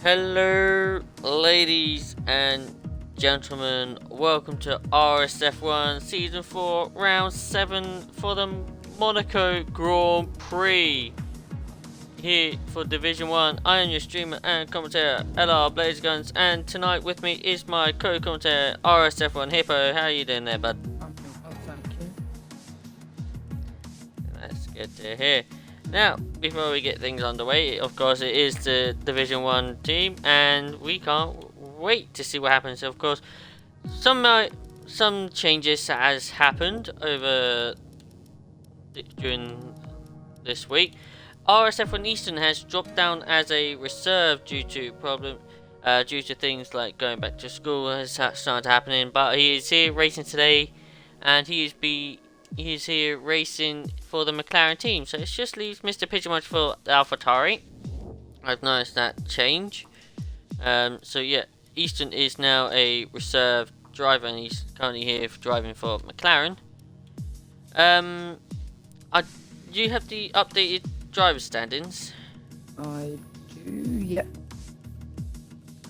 Hello, ladies and gentlemen. Welcome to RSF1 Season 4, Round 7 for the Monaco Grand Prix. Here for Division 1, I am your streamer and commentator, LR Blaze Guns, and tonight with me is my co-commentator, RSF1 Hippo. How are you doing there, bud? I'm doing well, thank you. That's good to hear. Now, before we get things underway, of course, it is the Division 1 team, and we can't wait to see what happens. Of course, some changes has happened during this week. RSF1 Eastern has dropped down as a reserve due to things like going back to school has started happening. But he is here racing today, and he's here racing for the Mclaren team. So it just leaves Mr. Pidgeotmuch for AlphaTauri. I've noticed that change. So yeah, Easton is now a reserve driver, and he's currently here driving for McLaren. Do you have the updated driver standings? I do, yep.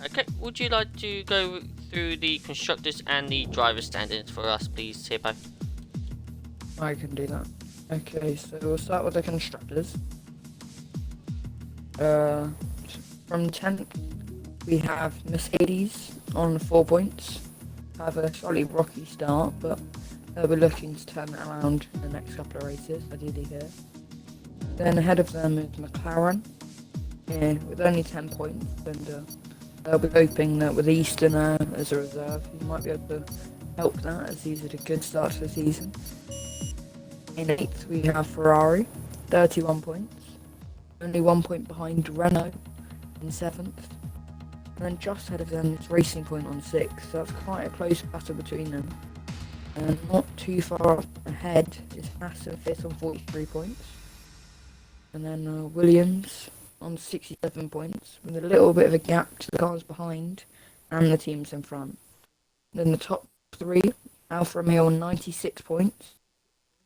Okay, would you like to go through the constructors and the driver standings for us, please, Hippo? I can do that. Okay, so we'll start with the constructors. From 10th, we have Mercedes on 4 points. Have a slightly rocky start, but they'll be looking to turn it around in the next couple of races, ideally here. Then ahead of them is McLaren, with only 10 points, and they'll be hoping that with Easton as a reserve, he might be able to help that, as he's had a good start to the season. In 8th, we have Ferrari, 31 points, only 1 point behind Renault in 7th. And then just ahead of them is Racing Point on 6th, so that's quite a close battle between them. And not too far ahead is Haas in 5th on 43 points. And then Williams on 67 points, with a little bit of a gap to the cars behind and the teams in front. Then the top 3, Alfa Romeo on 96 points.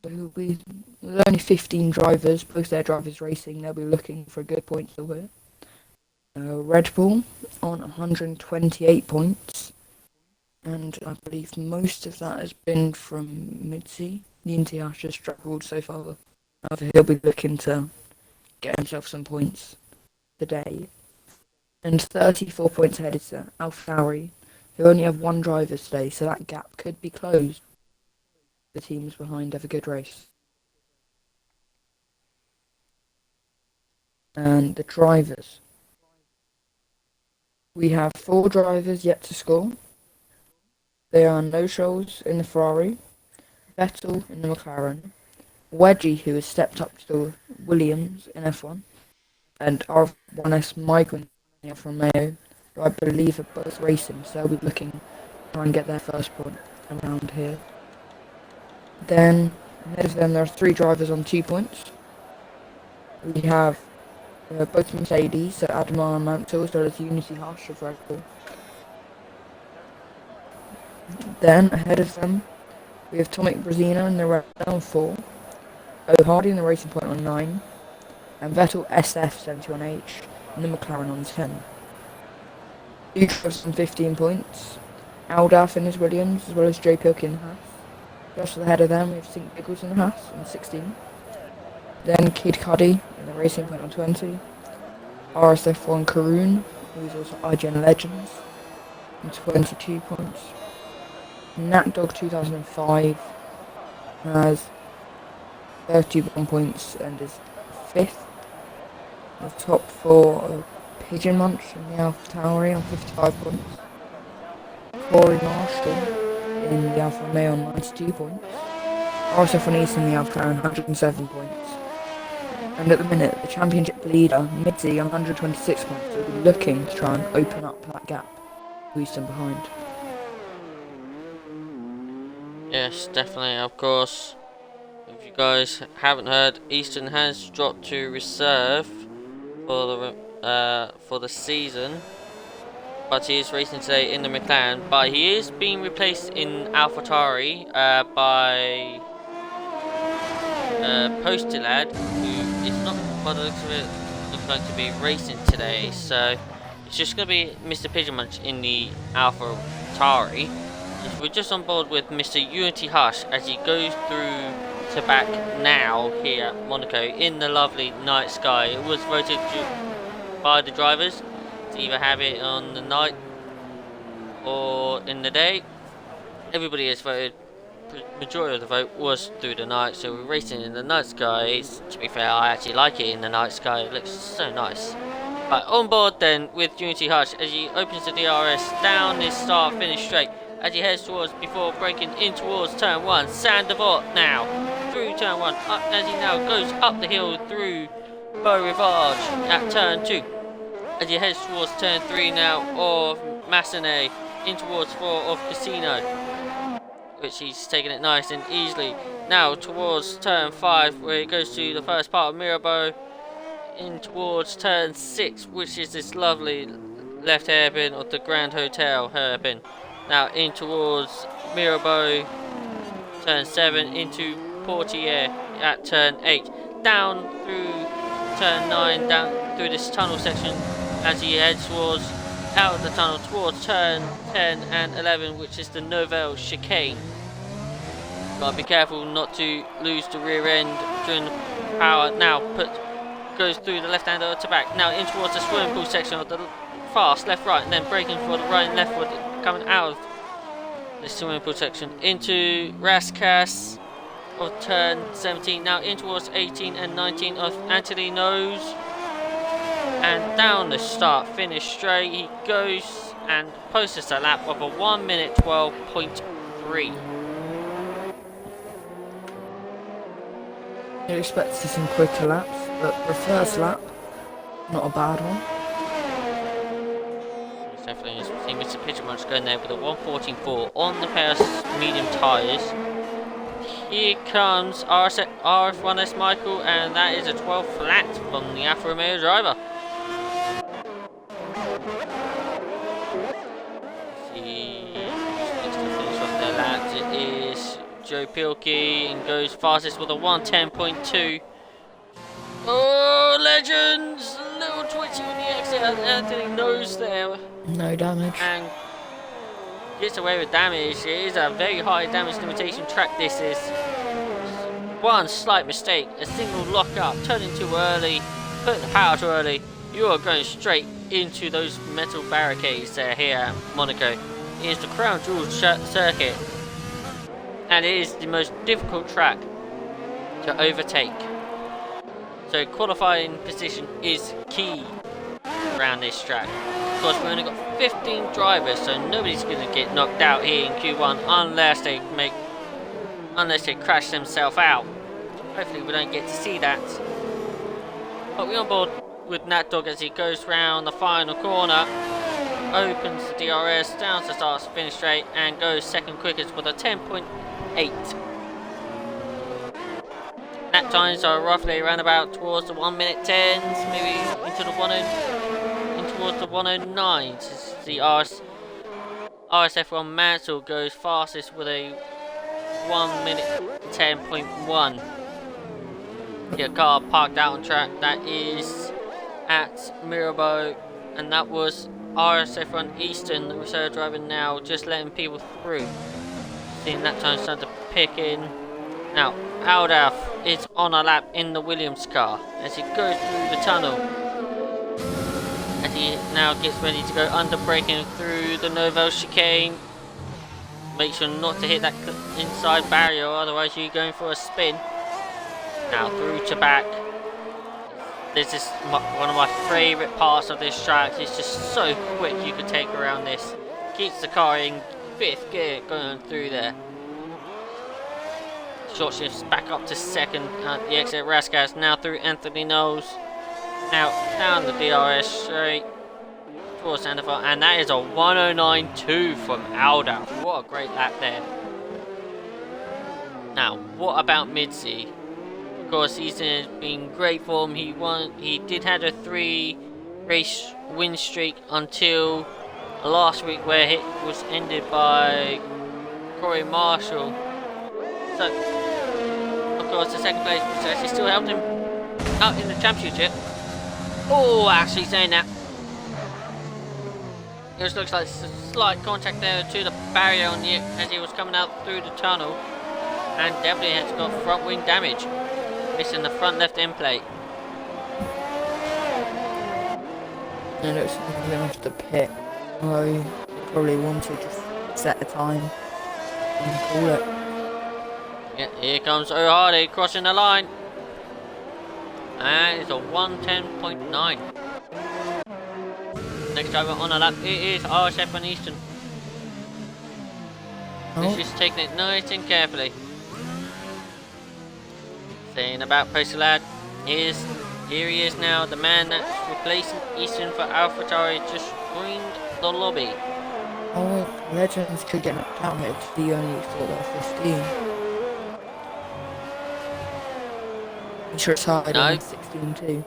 With only 15 drivers, both their drivers racing, they'll be looking for a good point still here. Red Bull on 128 points, and I believe most of that has been from Mitzi. Inti has just struggled so far. However, he'll be looking to get himself some points today. And 34 points ahead is AlphaTauri, who only have 1 driver today, so that gap could be closed. The teams behind have a good race. And the drivers. We have 4 drivers yet to score. They are No-Shows in the Ferrari, Vettel in the McLaren, Wedgie, who has stepped up to Williams in F1, and R1S Michael in the Alfa Romeo, who I believe are both racing, so they'll be looking to try and get their first point around here. Then, ahead of them, there are 3 drivers on 2 points. We have both Mercedes, so Admar and Mansell, as well as Unity Harsh of Red Bull. Then, ahead of them, we have Tomic Brezina in the Red Bull on 4, O'Hardy in the Racing Point on 9, and Vettel SF71H in the McLaren on 10. Duke on 15 points, Aldaf in his Williams, as well as Joe Pilkin in the Haas. Just ahead of them, we have Sink Biggles in the Haas on 16. Then Kid Cudi in the Racing Point on 20. RSF1 Karoon, who's also IGN Legends, on 22 points. NatDog 2005 has 31 points and is 5th. The top 4 are Pigeon Munch in the AlphaTauri on 55 points. Corey Marshall in the Alfa Romeo on 92 points. RSF1 East in the Alfa on 107 points. And at the minute, the championship leader, Mitzi, on 126 points, will be looking to try and open up that gap to Easton behind. Yes, definitely, of course. If you guys haven't heard, Easton has dropped to reserve for the season, but he is racing today in the McLaren. But he is being replaced in AlphaTauri by Posty Lad, who is not, by the looks of it, looks like to be racing today. So It's just going to be Mr. Pigeon Munch in the Alpha Atari. We're just on board with Mr. Unity Hush as he goes through to back now here at Monaco in the lovely night sky. It was voted by the drivers to either have it on the night or in the day. Everybody has voted. Majority of the vote was through the night, so we're racing in the night sky. To be fair, I actually like it in the night sky. It looks so nice. But on board then with Unity Hush as he opens the DRS down this start finish straight as he heads towards before breaking in towards turn 1. Sandevort now through turn 1 up as he now goes up the hill through Beau Rivage at turn 2 as he heads towards turn 3 now of Massenet in towards 4 of Casino, which he's taking it nice and easily. Now towards turn 5 where he goes to the first part of Mirabeau in towards turn 6, which is this lovely left hairpin of the Grand Hotel hairpin. Now in towards Mirabeau, turn 7 into Portier at turn 8. Down through turn 9, down through this tunnel section as he heads towards out of the tunnel towards turn 10 and 11, which is the Novelle chicane. Gotta be careful not to lose the rear end during the power. Now goes through the left hander to back. Now in towards the swimming pool section of the fast left right, and then braking for the right and left foot coming out of the swimming pool section into Raskas of turn 17. Now in towards 18 and 19 of Anthony Nose, and down the start finish straight he goes and posts a lap of a 1 minute 12.3. You expect to see some quicker laps, but the first lap, not a bad one. Definitely see Mr. Pigeon Munch going there with a 1:14.4 on the pair of medium tyres. Here comes RF1S Michael, and that is a 12 flat from the Alfa Romeo driver. See who's next to finish off their laps. It is Joe Pilkey and goes fastest with a 1:10.2. Oh, legends! Little twitchy with the exit. Anthony Nose there. No damage. And gets away with damage. It is a very high damage limitation track. This is one slight mistake, a single lock up, turning too early, put the power too early. You are going straight into those metal barricades there here at Monaco. It is the Crown Jewel circuit, and it is the most difficult track to overtake. So qualifying position is key around this track. Of course, we've only got 15 drivers, so nobody's going to get knocked out here in Q1 unless they crash themselves out. Hopefully we don't get to see that. But we're on board with Nat Dog as he goes round the final corner, opens the DRS, down to start, finish straight, and goes second quickest with a 10.8. Lap times are roughly around about towards the 1 minute 10s, maybe into the 10, towards the 109s. The RSF1 Mansell goes fastest with a 1 minute 10.1. The car parked out on track, that is at Mirabeau, and that was RSF1 Eastern, the reserve driver now, just letting people through. Seeing that time starting to pick in. Now, Aldaf is on a lap in the Williams car as he goes through the tunnel. As he now gets ready to go under braking through the Novelle chicane. Make sure not to hit that inside barrier, otherwise you're going for a spin. Now through to back. This is one of my favourite parts of this track. It's just so quick you can take around this. Keeps the car in 5th gear going through there. Short shifts back up to second at the exit Raskas, now through Anthony Knowles. Now down the DRS straight towards Sandoval, and that is a 109.2 from Aldaf. What a great lap there. Now, what about Midzi? Of course, he's been great form. He did have a 3-race win streak until last week, where it was ended by Corey Marshall. So, of course, the second place was actually still helped him out in the championship. Oh, actually saying that. It just looks like slight contact there to the barrier on the as he was coming out through the tunnel, and definitely has got front wing damage, missing the front left end plate. It looks like he's gonna have to pit. Although he probably wanted to set a time and call it. Yeah, here comes O'Hardy crossing the line. And it's a 110.9. Next driver on a lap, it is RSF1 Eastern. He's just taking it nice and carefully. Saying about Postal Lad is here he is now, the man that's replacing Eastern for AlphaTauri just screamed the lobby. Oh, Legends could get knocked out here because he only thought they were 15. I'm sure it's harder than 16 too.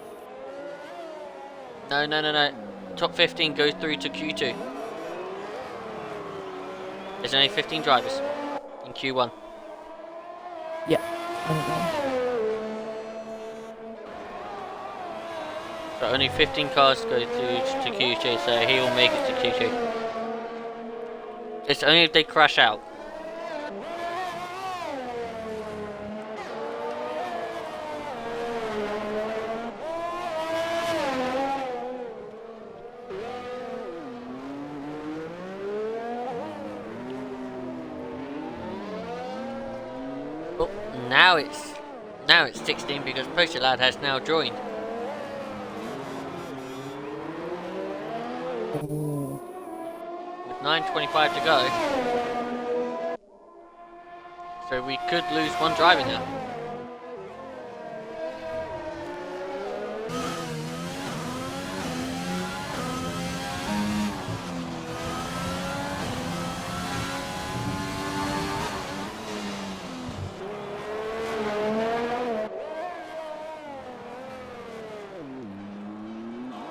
No. Top 15 goes through to Q2. There's only 15 drivers in Q1. Yeah, I don't know. So only 15 cars go through to Q2, so he will make it to Q2. It's only if they crash out. Oh, now it's 16 because Postal Lad has now joined. Ooh. With 9:25 to go. So we could lose one driver now.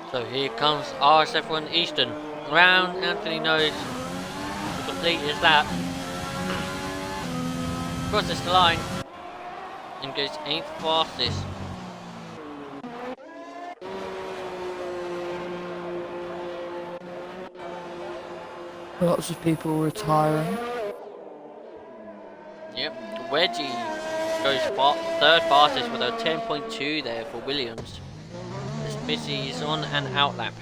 So here comes RSF1 Eastern. Round Anthony knows to complete his lap. Crosses the line and goes 8th fastest. Lots of people retiring. Yep, Wedgie goes 3rd fastest with a 10.2 there for Williams. As Missy is on an outlap.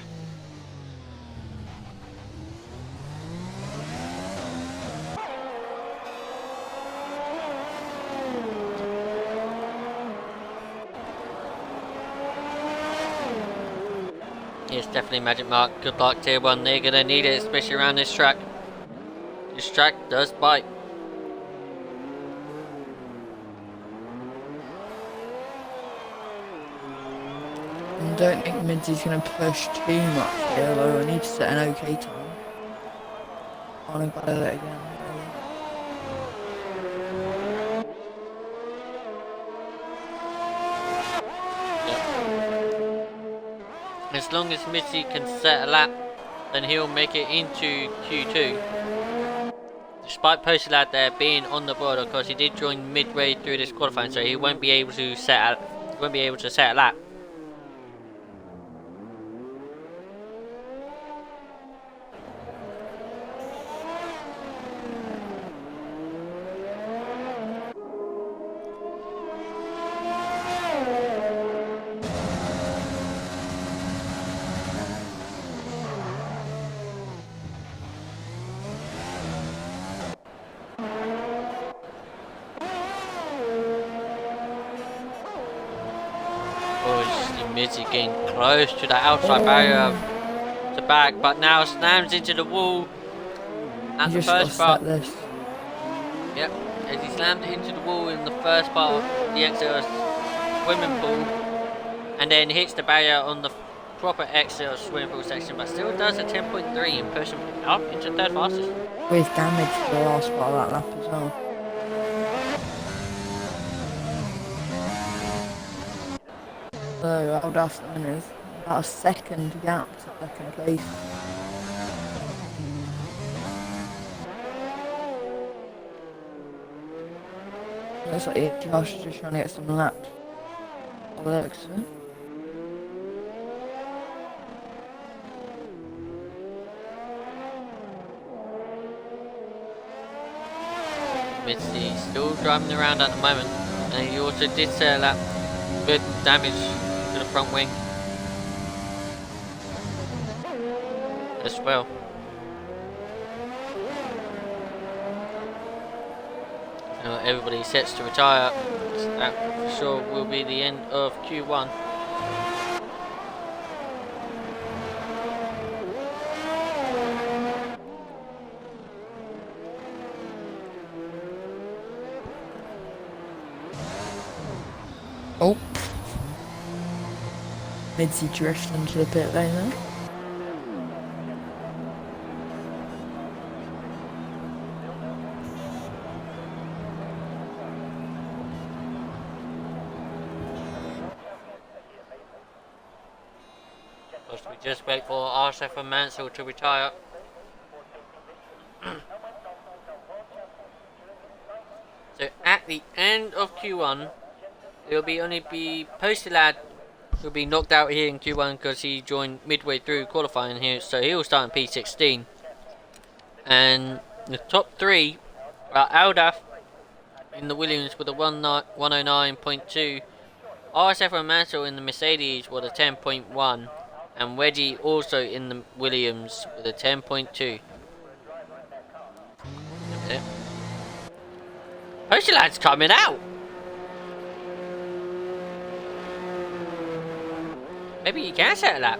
Yes, definitely Magic Mark. Good luck, Tier 1. They're going to need it, especially around this track. This track does bite. I don't think Midsy's going to push too much here, though I need to set an OK time. I'll go that again. As long as Missy can set a lap, then he'll make it into Q2. Despite Postal Lad there being on the board, of course he did join midway through this qualifying, so he won't be able to set a lap. Mizzy getting close to the outside barrier of the back, but now slams into the wall at the first part. Yep, as he slammed into the wall in the first part of the exit swimming pool, and then hits the barrier on the proper exit swimming pool section, but still does a 10.3 and push him up into 3rd fastest. With damage to the last part of that lap as well. So Aldaston is about a second gap to 2nd place. Looks like Josh is just trying to get some laps. By the looks of it. admits he's still driving around at the moment, and he also did say that with damage to the front wing as well. Now everybody sets to retire, because that for sure will be the end of Q1. Oh. Midsy drift onto the pit lane there. We just wait for RSF1 Mansell to retire. So at the end of Q1, there will only be Posty Lad who will be knocked out here in Q1 because he joined midway through qualifying here, so he will start in P16. And the top three are Aldaf in the Williams with a 109.2, RSF1 Mansell in the Mercedes with a 10.1, and Wedgie also in the Williams with a 10.2. Posty Lad's coming out! Maybe you can set a lap.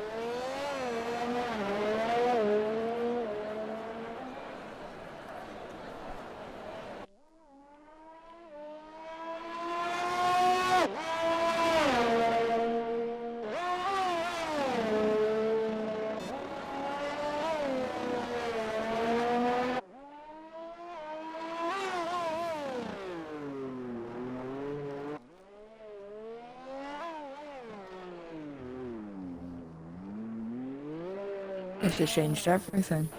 This has changed everything.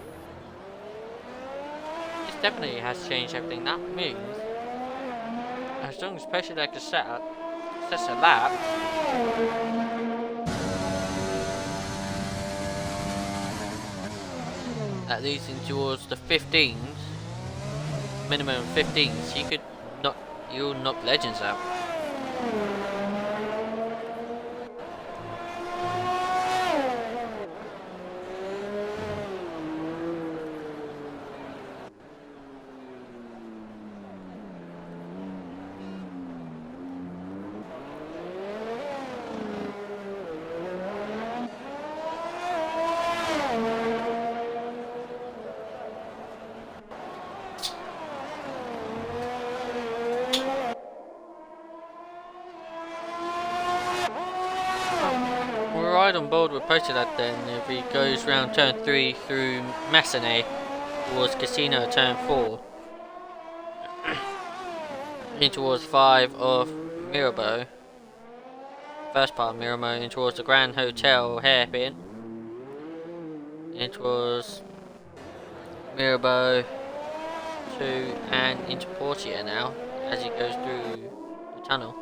This definitely has changed everything. That means as long as Posty Lad sets a lap, that leads him towards the 15s, minimum 15s. You'll knock Legends out. Right on board with Posty Lad then if he goes round turn 3 through Massenet towards Casino turn 4 in towards 5 of Mirabeau, first part of Mirabeau, in towards the Grand Hotel hairpin, in towards Mirabeau 2 and into Portier now as he goes through the tunnel.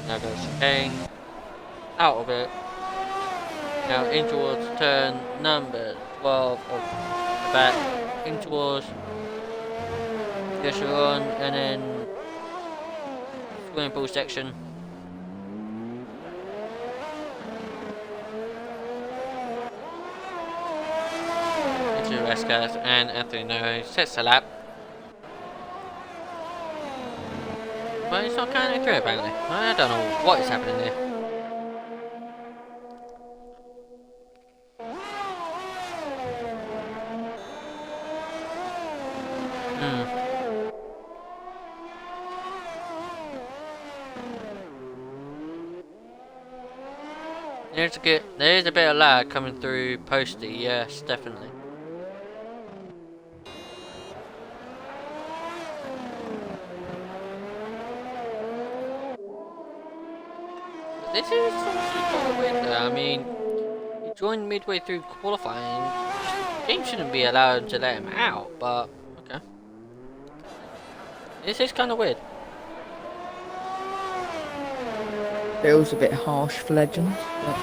Now goes chicane, out of it, now in towards turn number 12 of the back, in towards Yesharon, and then swimming pool section. Into Escas and Anthony No sets a lap. But it's not counting through apparently. I don't know what is happening there. There is a bit of lag coming through Posty, yes, definitely. This is kind of weird though. I mean, he joined midway through qualifying. The game shouldn't be allowed to let him out, but okay. This is kind of weird. Feels a bit harsh for Legends, but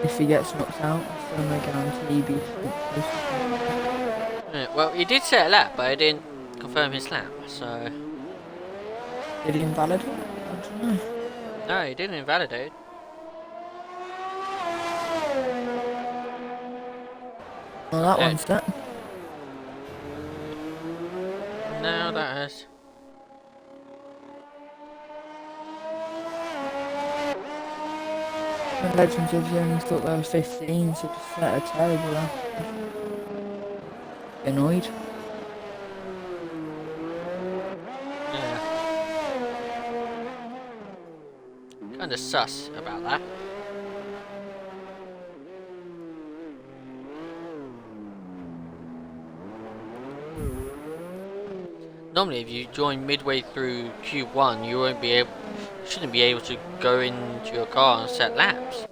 if he gets knocked out, it's still no guarantee he'd be close to Yeah, well, he did set a lap, but he didn't confirm his lap, so... Did he invalidate? I don't know. No, he didn't invalidate. Well, that Yeah. one's done. No, that is. The Legends of only thought they were 15, so just set a terrible lap. Annoyed. Yeah. Kinda sus about that. Normally, if you join midway through Q1, you won't be able, shouldn't be able to go into your car and set laps.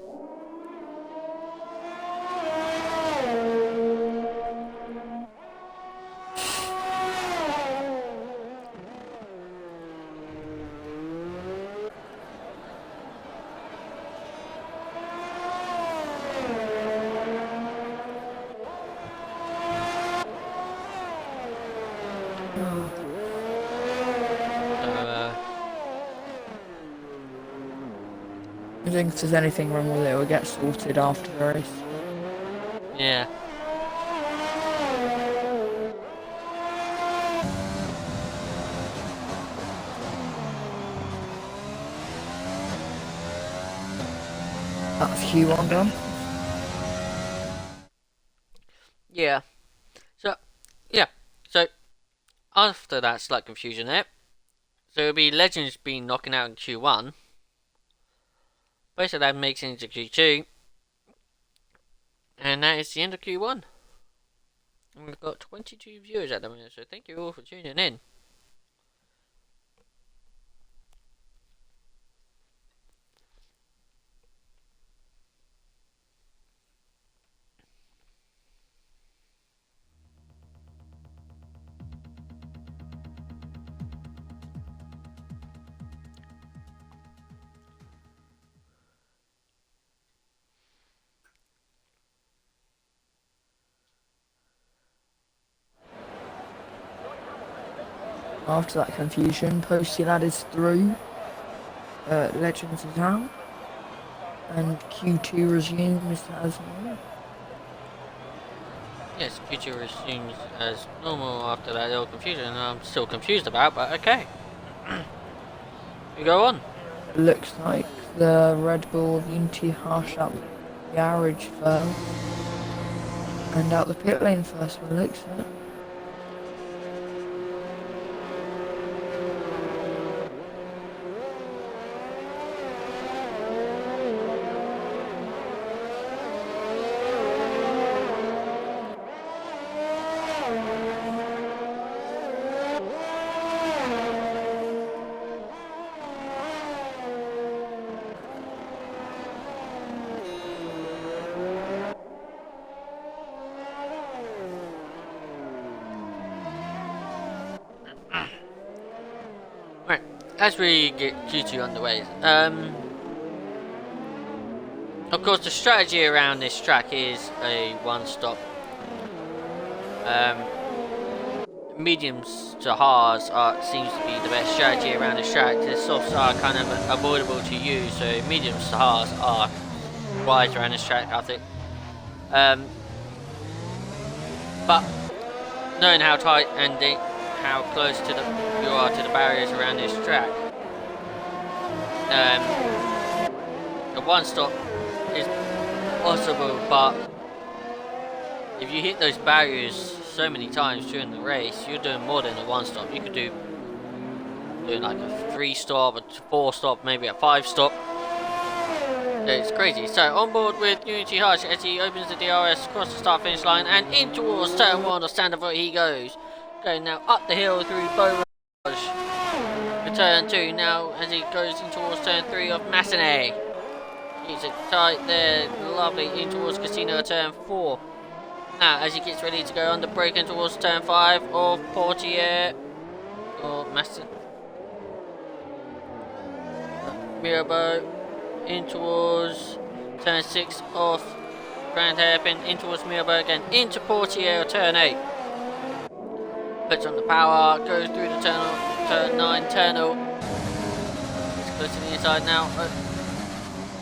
I think if there's anything wrong with it, it will get sorted after the race. Yeah. That's Q1 done. Yeah. So, yeah. So, after that slight confusion there, so it'll be Legends being knocking out in Q1. Basically, that makes it into Q2. And that is the end of Q1. And we've got 22 viewers at the moment, so thank you all for tuning in. After that confusion, Posty Lad is through. Legends is out. And Q2 resumes as normal. Yes, Q2 resumes as normal after that little confusion. I'm still confused about, but okay. We go on. It looks like the Red Bull Unity harsh up the garage first. And out the pit lane first, by the looks of it. Right, as we get Q2 underway, of course the strategy around this track is a one-stop. Mediums to hards seems to be the best strategy around this track. The softs are kind of avoidable to use, so mediums to hards are wise around this track, I think. But knowing how tight and how close to you are to the barriers around this track, the one stop is possible, but if you hit those barriers so many times during the race, you're doing more than a one stop. You could do like a 3 stop, a 4 stop, maybe a 5 stop. It's crazy. So on board with Unity Hush as he opens the DRS across the start finish line and in towards turn 1 of Standard he goes. Going now up the hill through Beau Rivage. For turn 2 now as he goes in towards turn 3 of Massenet. Keeps it tight there, lovely in towards Casino turn 4. Now as he gets ready to go on the break in towards turn 5 of Portier or Massenet. Mirabeau. in towards turn 6 off Grand Hairpin, in towards Millberg and into Portier turn 8. Puts on the power, goes through the tunnel, turn 9 tunnel. It's close to the inside now.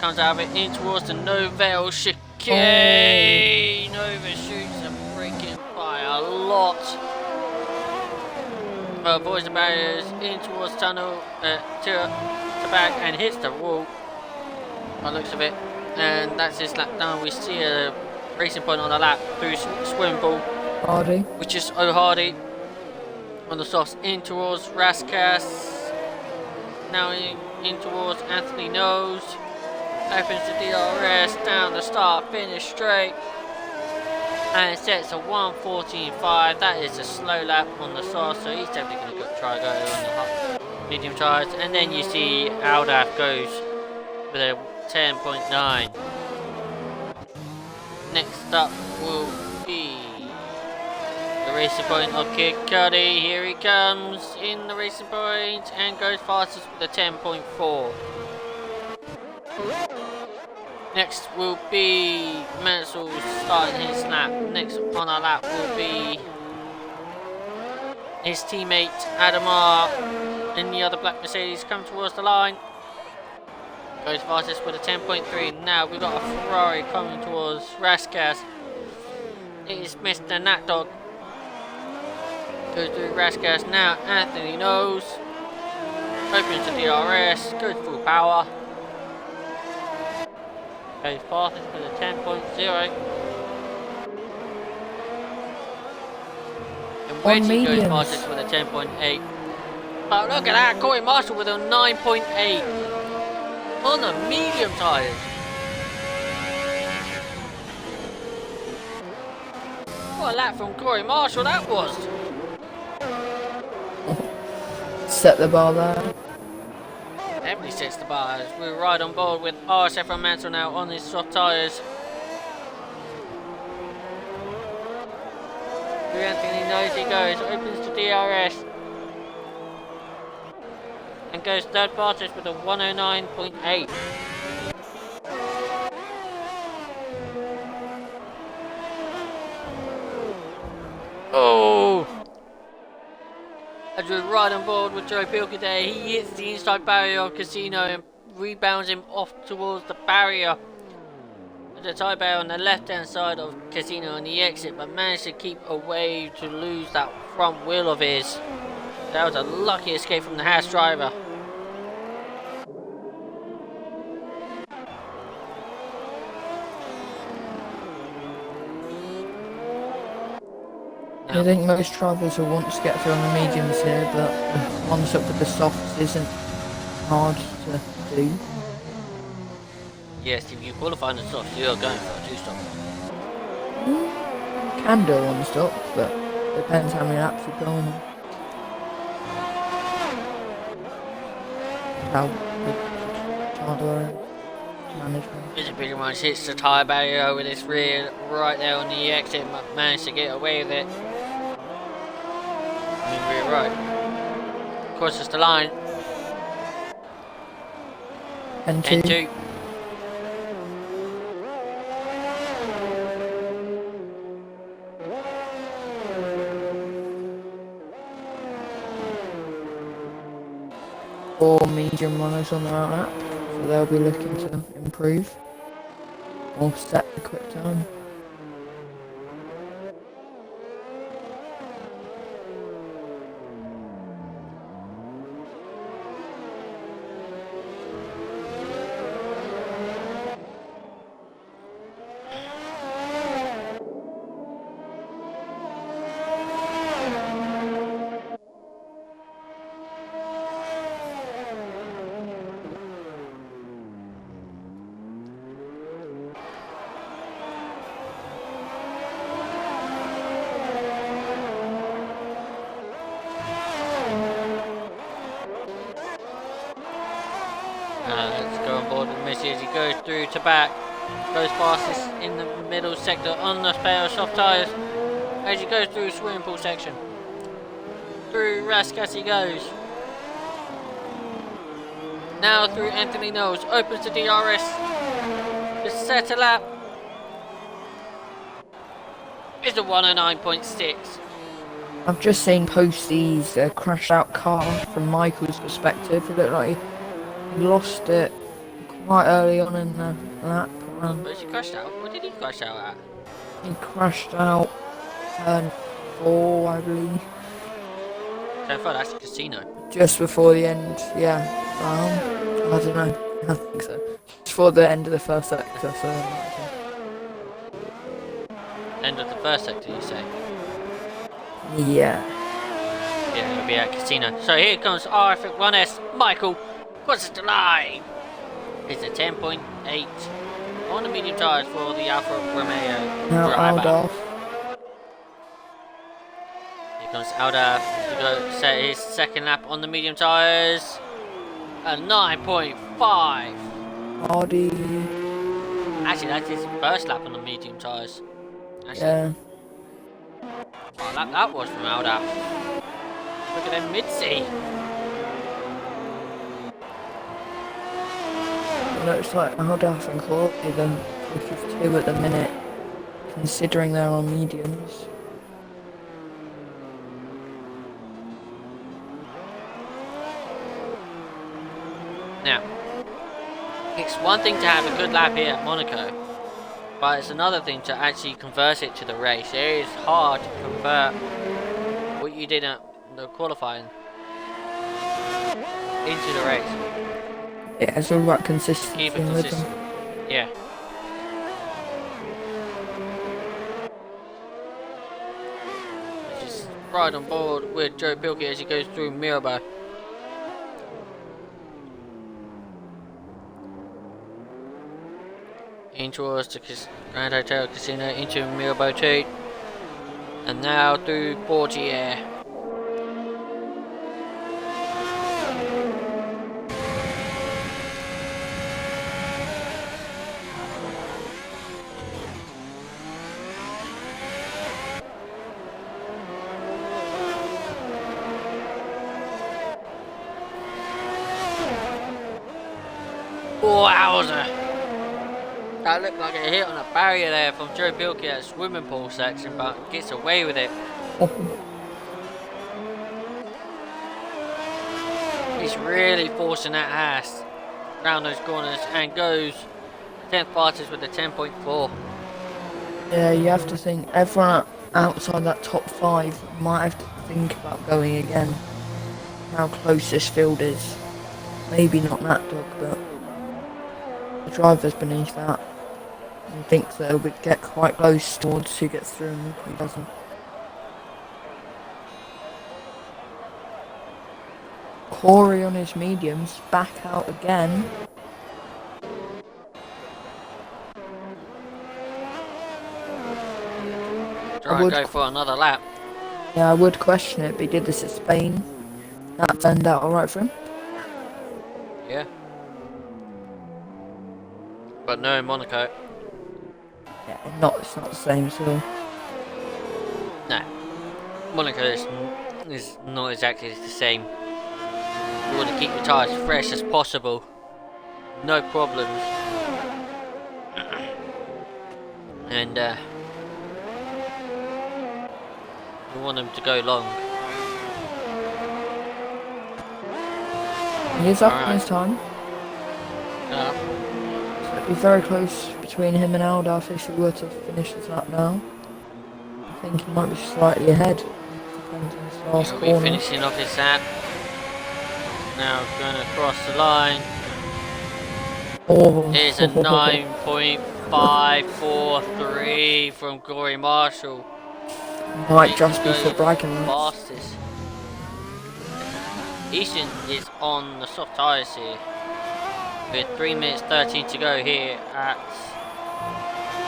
Comes out of it in towards the Novell chicane. Nova shoots a freaking by a lot. Avoids the barriers in towards tunnel to back and hits the wall by the looks of it. And that's his lap done. We see a racing point on the lap through swimming pool. Hardy. Which is O'Hardy on the softs in towards Raskas. Now in towards Anthony Nose. Opens the DRS down the start, finish straight. And it sets a 1:14.5. That is a slow lap on the soft, so he's definitely going to try go on the medium tires. And then you see Aldaf goes with a 10.9. Next up will be the racing point of Kid Cudi. Here he comes in the racing point and goes fastest with a 10.4. Next will be Mansell starting his lap. Next on our lap will be his teammate Adamar in the other black Mercedes. Come towards the line. Goes fastest with a 10.3. Now we've got a Ferrari coming towards Raskas. It is Mr. Nat Dog. Goes through Raskas now. Anthony Knows. Opens the DRS. Goes full power. Goes fastest with a 10.0. And Wedgie goes fastest with a 10.8. But look at that, Corey Marshall with a 9.8 on the medium tyres. What a lap from Corey Marshall that was. Set the bar there. Definitely sets the bar as we ride on board with RSF1 Mansell now on his soft tyres. Through Anthony Knows he goes, opens the DRS and goes third fastest with a 109.8. Oh! As we ride on board with Joe Pilkey there, he hits the inside barrier of Casino and rebounds him off towards the barrier. The tie barrier on the left hand side of Casino on the exit, but managed to keep away to lose that front wheel of his. That was a lucky escape from the Haas driver. I think most drivers will want to get through on the mediums here, but the ones up with the softs isn't hard to do. Yes, if you qualify on the soft, you are going for a 2-stop. Can do one stop, but depends how many laps you're going on. How good tyre management. It pretty much hits the tyre barrier with its rear right there on the exit, but managed to get away with it. Rear right. Crosses the line. N2. 4 medium runners on their lap, so they'll be looking to improve or set the quick time. Let's go on board with Missy as he goes through to back. Goes fastest in the middle sector on the pair of soft tyres. As he goes through swimming pool section. Through Raskas he goes. Now through Anthony Knowles, opens the DRS. The set a lap is a 109.6. I've just seen Posty's crashed out car from Michael's perspective. It looked like he lost it quite early on in the lap. Where's he crashed out? What did he crash out at? He crashed out turn 4, I believe. Turn 4, that's a casino. Just before the end, yeah. I don't know. I think so. Just before the end of the first sector, so. End of the first sector, you say? Yeah. Yeah, it'll be at casino. So here comes RSF1 Michael. Crosses the line. It's a 10.8 on the medium tyres for the Alfa Romeo Now driver. Aldorf. Here comes Aldorf to go set his second lap on the medium tyres. A 9.5. Hardy. Actually, that's his first lap on the medium tyres. Yeah. Oh, that was from Aldorf. Look at them mid-sea. It looks like Aldorf and Corey, the quickest two at the minute, considering they're on mediums. Now, it's one thing to have a good lap here at Monaco, but it's another thing to actually convert it to the race. It is hard to convert what you did at the qualifying into the race. Yeah, it's all about consistency. Keep it consistent. Yeah. Just right on board with Joe Pilkey as he goes through Mirabeau. In towards the Grand Hotel Casino into Mirabeau 2. And now through Portier. Wowza! That looked like a hit on a barrier there from Joe Pilkey at swimming pool section, but gets away with it. He's really forcing that ass round those corners and goes 10th fastest with a 10.4. Yeah, you have to think everyone outside that top 5 might have to think about going again. How close this field is. Maybe not that dog, but the drivers beneath that. And think that it would get quite close towards who gets through and who doesn't. Corey on his mediums, back out again. Try and go for another lap. Yeah, I would question it, but he did this at Spain. That turned out alright for him. Yeah. But no in Monaco. Yeah, it's not the same, so. No. Monaco is not exactly the same. You want to keep your tyres fresh as possible. No problems. And you want them to go long. He is up in his time. So it'd be very close between him and Aldorf if he were to finish his lap now. I think he might be slightly ahead. Depends on his last He'll corner. be finishing off his lap. Now going across the line. Oh. It's a 9.543 from Corey Marshall. Might just be for bragging rights. Fastest. Easton is on the soft tyres here. With 3 minutes 13 to go here at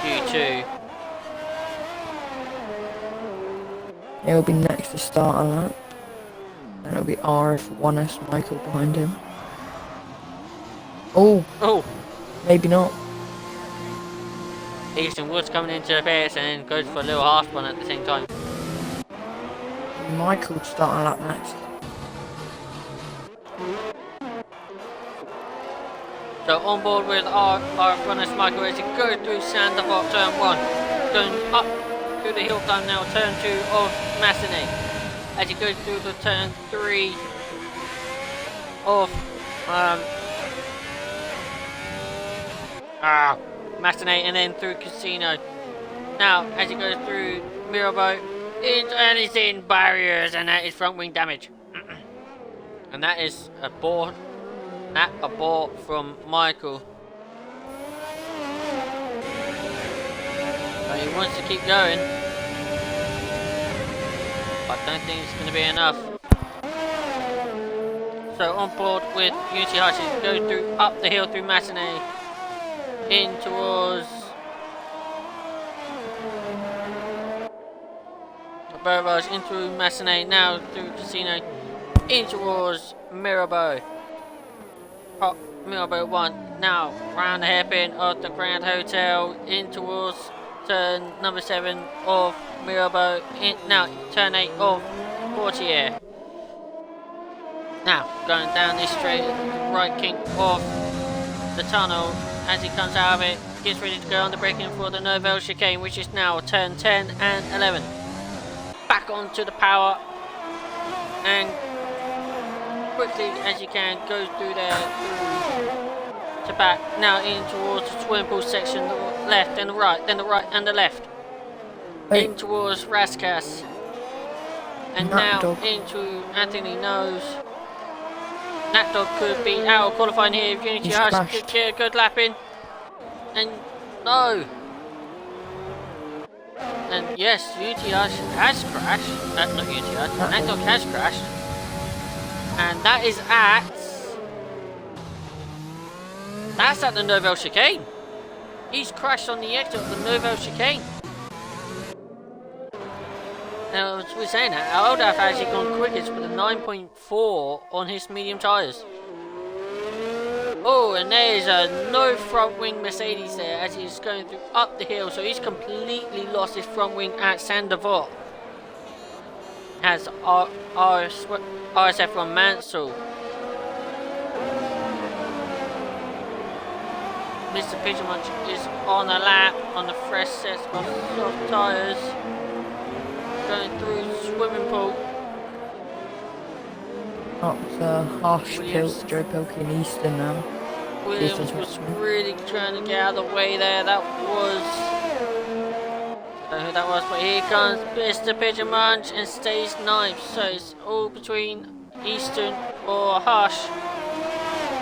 Q2. He'll be next to start on that. And it'll be RSF1 Michael behind him. Oh, maybe not. Easton Woods coming into the pits and goes for a little half one at the same time. Michael start on lap next. So on board with our runners Michael as he goes through Sandoval turn 1, going up through the hill climb now, turn 2 of Massenet. As he goes through the turn 3 of Massenet and then through Casino. Now as he goes through Mirabeau, and he's in barriers, and that is front wing damage. And that is a abort from Michael. But he wants to keep going, but I don't think it's going to be enough. So on board with Unity Hutchins, go through up the hill through Massenet, in towards Barrage, in through Massenet, now through Casino, in towards Mirabeau. Mirabeau 1, now round the hairpin of the Grand Hotel, in towards turn number 7 of Mirabeau, now turn 8 of Portier. Now going down this straight, right kink of the tunnel. As he comes out of it, gets ready to go on the braking for the Nouvelle chicane, which is now turn 10 and 11. Back onto the power, and quickly as you can goes through there, through to back, now in towards the swimming pool section, the left and the right, then the right and the left. Wait. In towards Raskas, and Nat now Dog. into Anthony Knows. Nat Dog could be out of qualifying here if Unity He's Hush crashed. could get a good lap in. And no. And yes, Unity Hush has crashed. Not Unity Hush, Nat Dog has crashed. And that is that's at the Nouvelle chicane. He's crashed on the exit of the Nouvelle chicane. Now, as we're saying that, Aldaf has actually gone quickest with a 9.4 on his medium tyres. Oh, and there is a no front wing Mercedes there as he's going through up the hill, so he's completely lost his front wing at Sandoval. Has RSF1 Mansell. Mr. Pigeonmunch is on a lap on the fresh sets of soft tyres. Going through the swimming pool. That's harsh tilt, Joe Pilkey and Easton now. Williams was really trying to get out of the way there. That was, I don't know who that was, but here comes Mr. Pigeonmunch and stays ninth. So it's all between Easton or Hush.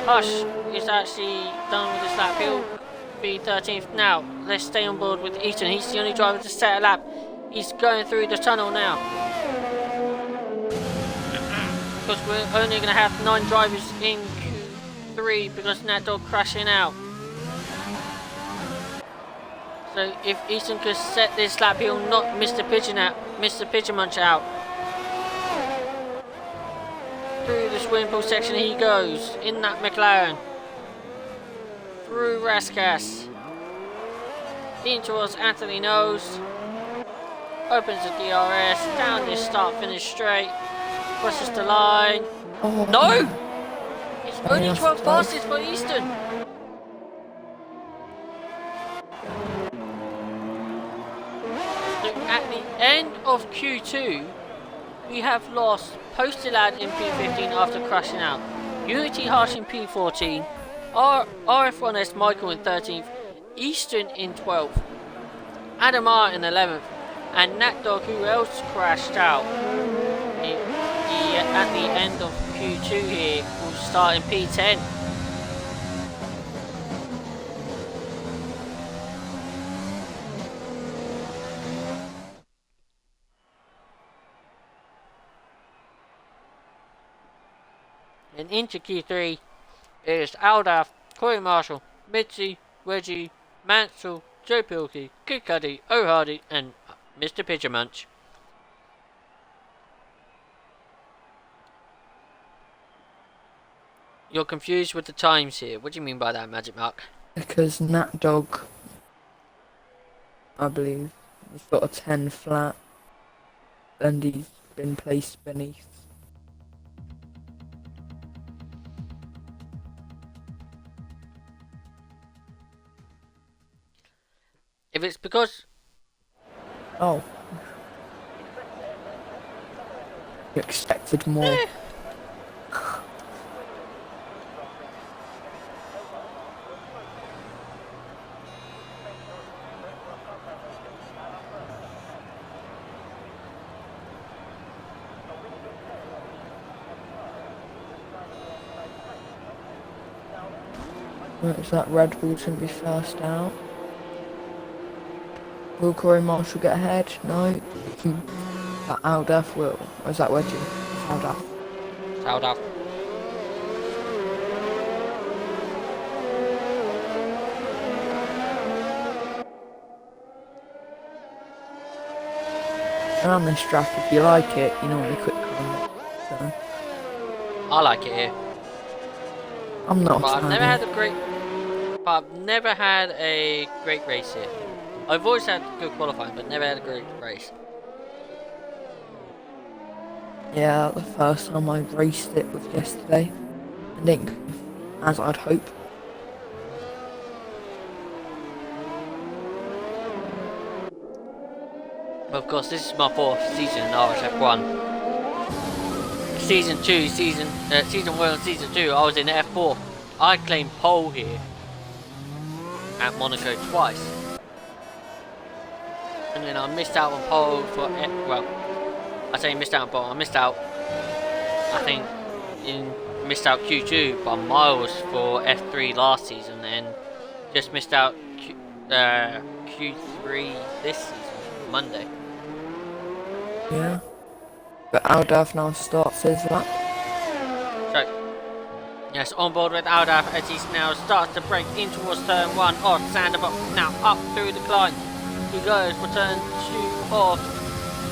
Hush is actually done with this lap. He'll be 13th now. Let's stay on board with Easton. He's the only driver to set a lap. He's going through the tunnel now. Because we're only going to have 9 drivers in Q3 because Nat Dog crashing out. So if Easton could set this lap, he'll knock Mr. Pigeonmunch out. Through the swimming pool section he goes, in that Mclaren. Through Raskas. In towards Anthony Knows. Opens the DRS, down this start-finish straight. Crosses the line. Oh, No! It's only that's 12 close. passes for Easton. So at the end of Q2, we have lost Posted Lad in P15 after crashing out, Unity Harsh in P14, RF1S Michael in 13th, Easton in 12th, Adam R in 11th, and Nat Dog, who else crashed out at the end of Q2 here, will start in P10. And into Q3 is Aldaf, Corey Marshall, Mitzi, Reggie, Mansell, Joe Pilkey, Kid Cuddy, O'Hardy, and Mr. Pigeonmunch. You're confused with the times here. What do you mean by that, Magic Mark? Because Nat Dog, I believe, has got a 10 flat and he's been placed beneath. If it's because... Oh. You expected more. Is that Red Bull's going to be first out? Will Corey Marshall get ahead? No. That Aldaf will. Or is that Wedgie? Aldaf. Held up. Around this track, if you like it, you normally quick run. So, I like it here. I'm not. But I've never had a great race here. I've always had good qualifying, but never had a great race. Yeah, the first time I raced it was yesterday. I didn't go as I'd hope. Of course, this is my 4th season in RSF1. Season 1 and Season 2, I was in F4. I claimed pole here at Monaco twice. And then I missed out on pole for, well, I say missed out on pole, I missed out, I think, missed out Q2 by miles for F3 last season, and just missed out Q3 this season, Monday. Yeah. But Aldaf now starts his lap. So, yes, on board with Aldaf as he now starts to break in towards turn 1 off Sandoval. Now up through the climb. He goes for turn 2 off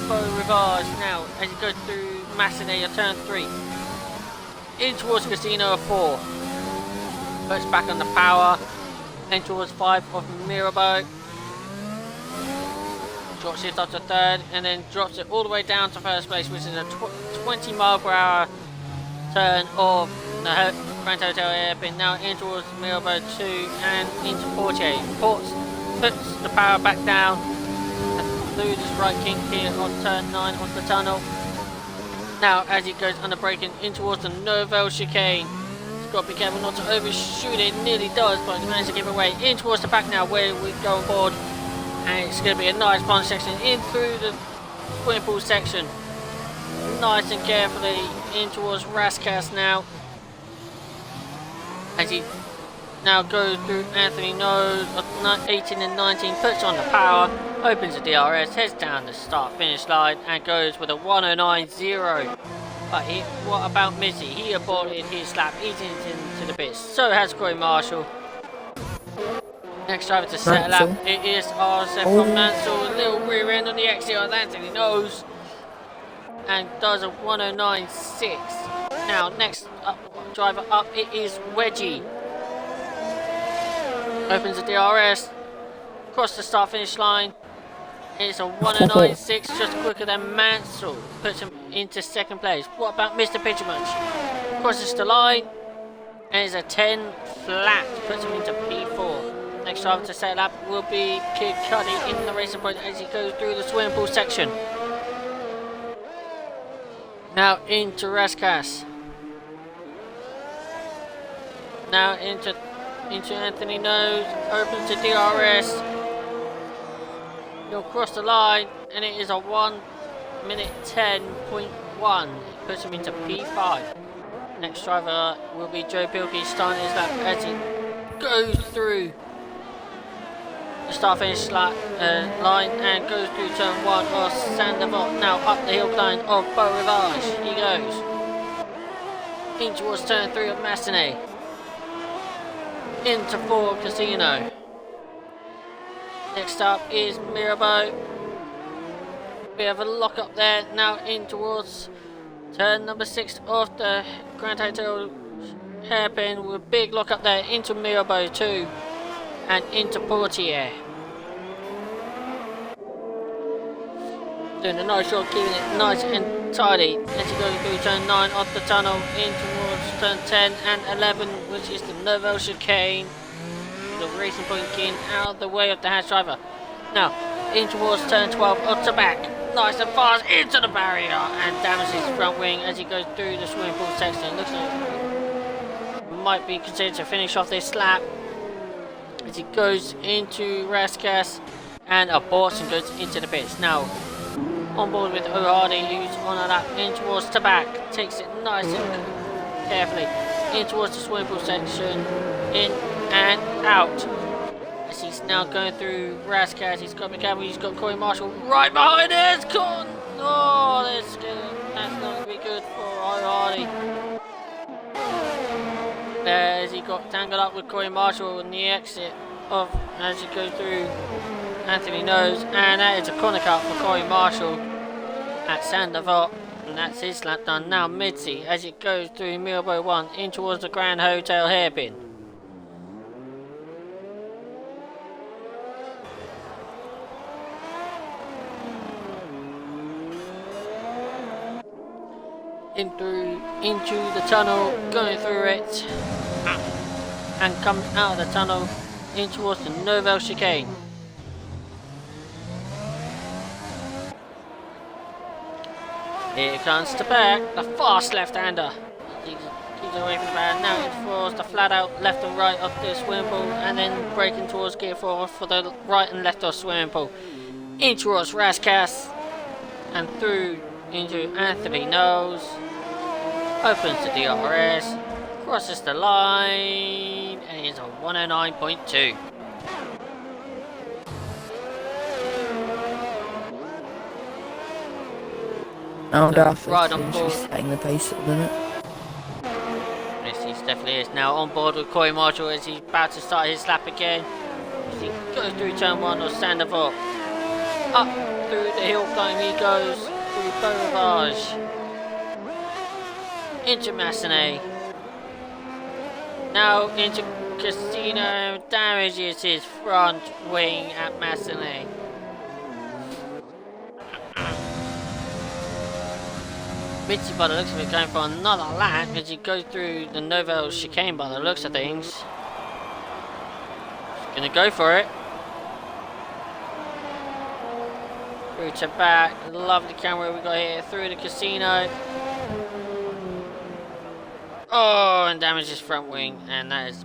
Beau Rivage now as he goes through Massenet at turn 3. In towards Casino of 4. Puts back on the power. In towards 5 of Mirabeau. Short shift up to 3rd and then drops it all the way down to 1st place, which is a 20 mile per hour turn of the Grand Hotel Airpin. Now in towards Mirabeau 2 and into Portier. Puts the power back down through this right kink here on turn 9 of the tunnel. Now as he goes under braking in towards the Nouvelle chicane. He's got to be careful not to overshoot it. Nearly does, but he managed to give away. In towards the back now where we go on board. And it's going to be a nice plunge section in through the swimming pool section. Nice and carefully in towards Raskas now. As he now goes through Anthony Nose of 18 and 19, puts on the power, opens the DRS, heads down the start finish line and goes with a 109.0. But what about Missy? He aborted his lap, he's into the pits. So has Corey Marshall. Next driver to settle up, it is RSF from Mansell, a little rear end on the exit on Anthony Nose and does a 109.6. Now next driver up, it is Wedgie. Opens the DRS, across the start finish line, it's a 109.6, just quicker than Mansell, puts him into 2nd place. What about Mr. Pitchermunch? Crosses the line and it's a 10 flat, puts him into P4. Next driver to set up will be Kid Cuddy in the racing point as he goes through the swimming pool section. Now into Raskas. Now into Anthony Nose, opens the DRS. He'll cross the line and it is a 1:10.1. Puts him into P5. Next driver will be Joe Pilkey starting his lap as he goes through the start finish line and goes through turn 1 of Sandoval. Now up the hill climb of Beau Rivage. He goes in towards turn 3 of Massenet. Into 4 Casino. Next up is Mirabeau. We have a lock up there. Now in towards turn number 6 of the Grand Hotel hairpin with a big lock up there into Mirabeau 2 and into Portier. Doing a nice job keeping it nice and tidy as you go through turn 9 of the tunnel in towards turn 10 and 11, which is the Nouvelle chicane. The racing point keying out of the way of the hatch driver. Now, in towards turn 12, up to back. Nice and fast into the barrier and damages his front wing as he goes through the swimming pool section. Looks like might be considered to finish off this lap as he goes into Raskas and aborts and goes into the pits. Now, on board with O'Hardy, who's on a lap in towards Tabac, takes it nice and carefully in towards the swimming pool section, in and out. As he's now going through Raskas, he's got McCabe, he's got Corey Marshall right behind us. Oh, that's not going to be good for O'Hardy. As he got tangled up with Corey Marshall in the exit of as he goes through Anthony Knows, and that is a corner cut for Corey Marshall at Sandoval, and that's his lap done. Now Mitzi as it goes through Mirabeau 1 in towards the Grand Hotel hairpin. Into the tunnel, going through it, and coming out of the tunnel in towards the Nouvelle chicane. Here comes the back, the fast left-hander. Keeps away from the band. Now it towards the flat out left and right of the swimming pool, and then braking towards gear 4 for the right and left of swimming pool. In towards Raskas, and through into Anthony Knowles. Opens the DRS, crosses the line, and is a 109.2. Now Darth right on board. setting the pace at the minute. Yes, he definitely is. Now on board with Corey Marshall as he's about to start his lap again. As he goes through turn 1 of Sandoval. Up through the hill climb he goes through Beaurivage. Into Massenet. Now into Casino, damages his front wing at Massenet. Mitzi, by the looks of it, going for another lap as he goes through the Nouvelle chicane by the looks of things. He's gonna go for it. Through to back, lovely camera we got here through the Casino. Oh, and damages front wing, and that is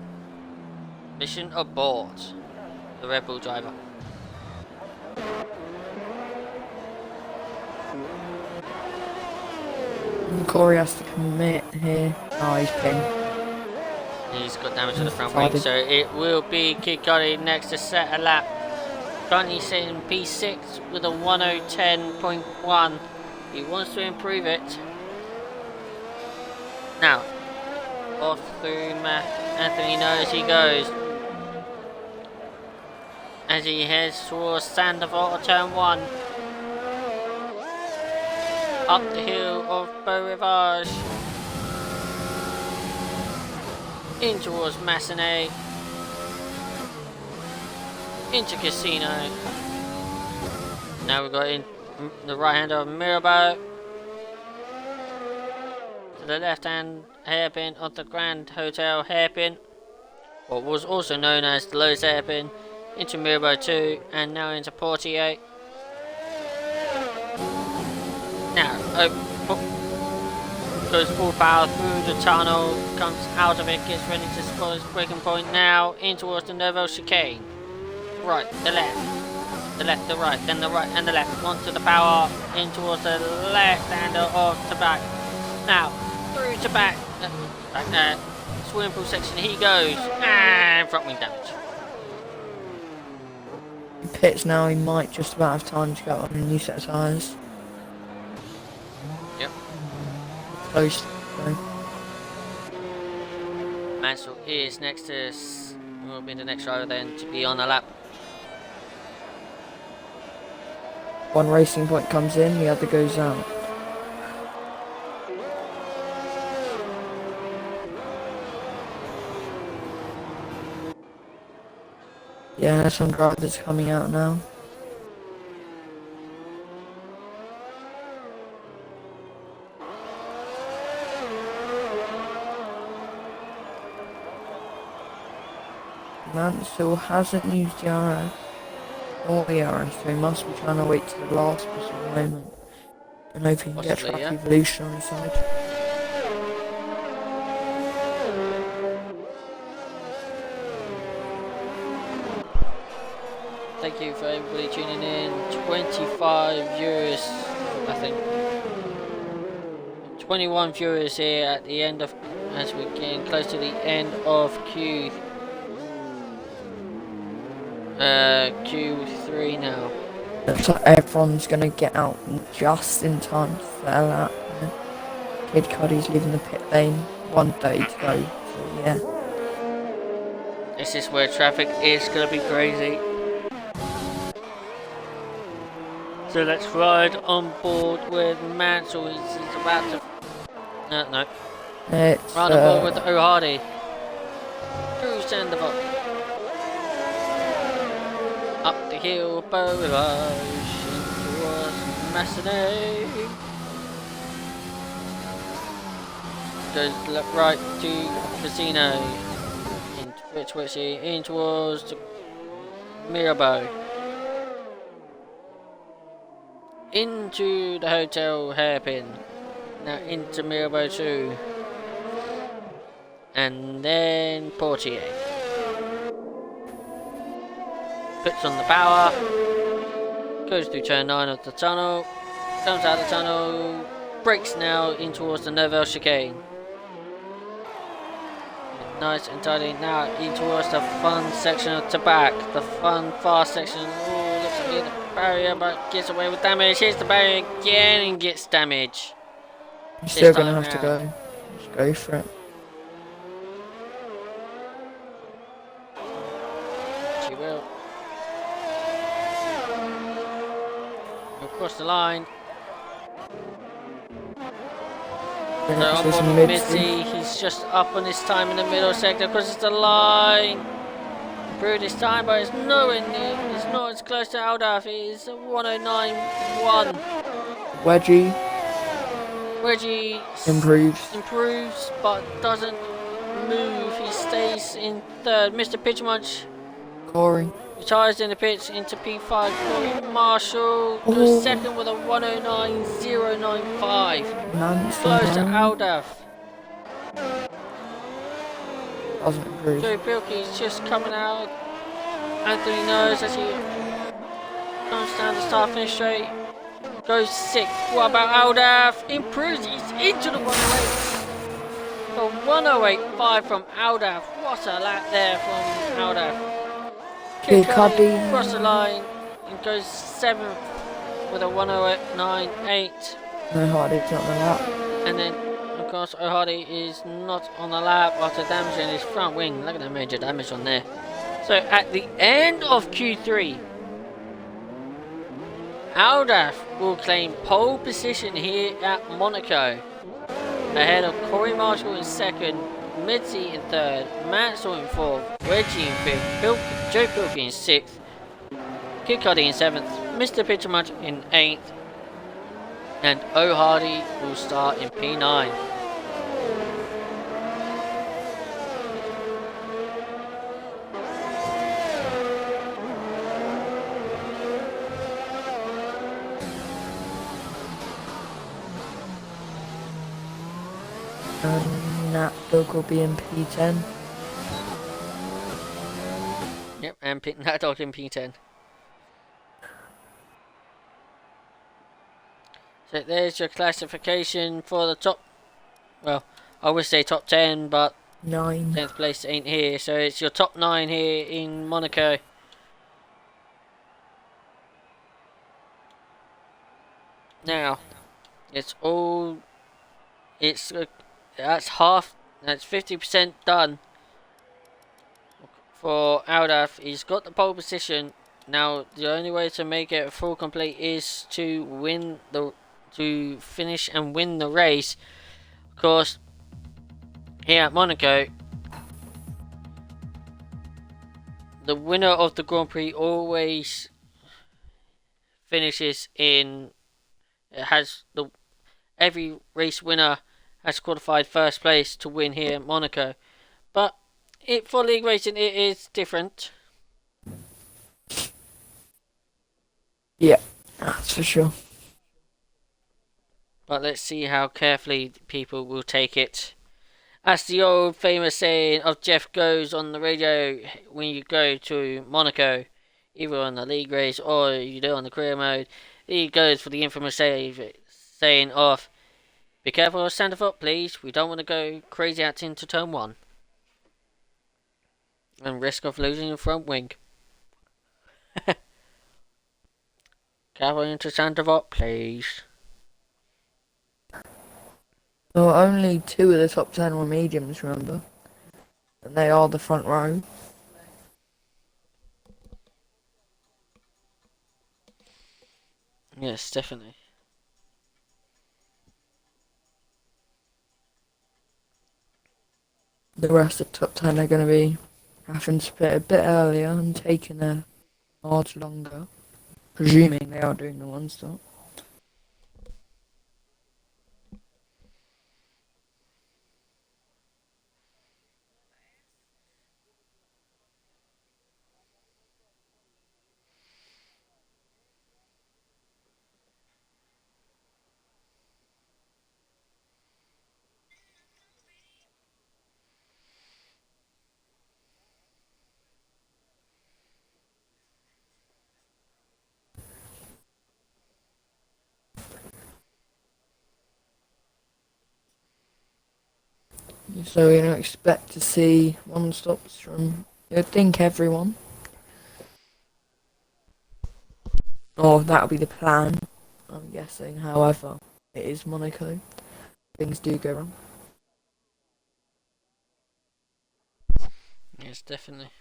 mission abort. The Red Bull driver. And Corey has to commit here. Oh, he's pinned. He's got damage on the front wing, so it will be Kid Cudi next to set a lap. Currently sitting P6 with a 10.1. He wants to improve it. Now, off through Anthony Knows he goes. As he heads towards Sandoval turn 1. Up the hill of Beaurivage. In towards Massenet. Into Casino. Now we've got in the right hand of Mirabeau. To the left hand hairpin of the Grand Hotel hairpin. What was also known as the Lowe's hairpin. Into Mirabeau 2 and now into Portier. Now, goes full power through the tunnel, comes out of it, gets ready to spot his breaking point now, in towards the Nouvelle chicane. Right, the left, the right, then the right and the left, onto the power, in towards the left-hander of Tabac. Now, through Tabac, back there, swimming pool section he goes, and front wing damage. Pits now, he might just about have time to go on a new set of tyres. Yep. Close. So. Mansell is next to will be the next driver then to be on the lap. One racing point comes in, the other goes out. Yeah, some drivers coming out now. Mansell hasn't used the RS. Oh yeah, so he must be trying to wait to the last possible moment. And hope he can get Possibly, track yeah. evolution on his side. Thank you for everybody tuning in. 25 viewers, I think. 21 viewers here at the end of, as we're getting close to the end of Q3 now. Looks like everyone's gonna get out just in time for that lap. Yeah. Kid Cuddy's leaving the pit lane. 1:30 to go. So yeah. This is where traffic is gonna be crazy. So let's ride on board with Mansell. He's about to. No. It's Ride on board with O'Hardy. Through Sandoval. Up the hill, Boulevard. Towards Massenet. Goes right to Casino. In towards the Mirabeau. Into the hotel hairpin. Now into Mirabeau 2. And then Portier. Puts on the power. Goes through turn 9 of the tunnel. Comes out of the tunnel. Brakes now in towards the Neville chicane. Nice and tidy now in towards the fun section of Tabac. The fun fast section. Oh, looks like the barrier, but gets away with damage. Here's the barrier again and gets damage. You're still gonna have to go. Just go for it. She will. Across the line. So on board with Mitzi, he's just up on his time in the middle sector, crosses the line. Improved his time, but it's nowhere near, it's not as close to Aldaf. It is 109.1. Wedgie improves, but doesn't move. He stays in third. Mr. Pitchmunch Corey retires in the pits into P5. Corey Marshall goes second with a 109.095. Close to Aldaf. Doesn't improve. Joe Pilkey's just coming out. Anthony knows as he comes down the start finish straight. Goes sixth. What about Aldaf? Improves. He's into the 108. A 108.5 from Aldaf. What a lap there from Aldaf. Kid Cuddy across the line and goes seventh with a 109.8. No Hardy's not on the lap. And then, of course, O'Hardy is not on the lap after damaging his front wing. Look at the major damage on there. So at the end of Q3, Aldaf will claim pole position here at Monaco. Ahead of Corey Marshall in second, Mitzi in third, Mansell in fourth, Wedgie in fifth, Joe Pilkey in sixth, Kid Cuddy in seventh, Mr. Pitchermuch in eighth, and O'Hardy will start in P9. Nat Dog will be in P10. Yep, and Nat Dog in P10. So there's your classification for the top, well, I would say top 10, but 9. 10th place ain't here. So it's your top 9 here in Monaco. Now, that's 50% done for Aldaf. He's got the pole position. Now, the only way to make it full complete is to finish and win the race. Of course, here at Monaco, the winner of the Grand Prix always finishes in. Every race winner has qualified first place to win here at Monaco, but for league racing it is different. Yeah, that's for sure. But let's see how carefully people will take it. As the old famous saying of Jeff goes on the radio when you go to Monaco, either on the league race or you do on the career mode, he goes for the infamous saying of, "Be careful of centre foot, please. We don't want to go crazy out into turn one and risk of losing the front wing. Careful into centre foot, please." Well, only 2 of the top 10 were mediums, remember? And they are the front row. Yes, definitely. The rest of the top 10 are going to be having to split a bit earlier and taking a hard longer. Presuming they are doing the one stop. So we're going to expect to see one stops from, you'd think, everyone. Or that'll be the plan, I'm guessing. However, it is Monaco. Things do go wrong. Yes, definitely.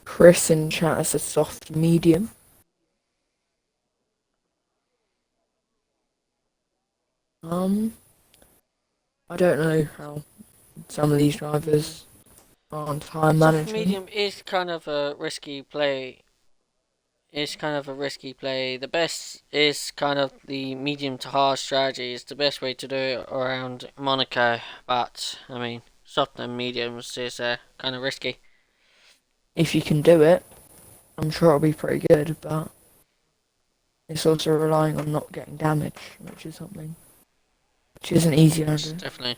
Chris in chat as a soft medium. I don't know how some of these drivers are on time Soft management. medium is kind of a risky play. The best is kind of the medium to hard strategy. It's the best way to do it around Monaco. But I mean, soft and mediums is kind of risky. If you can do it, I'm sure it'll be pretty good, but it's also relying on not getting damaged, which is something which isn't easy to Yes, do. definitely.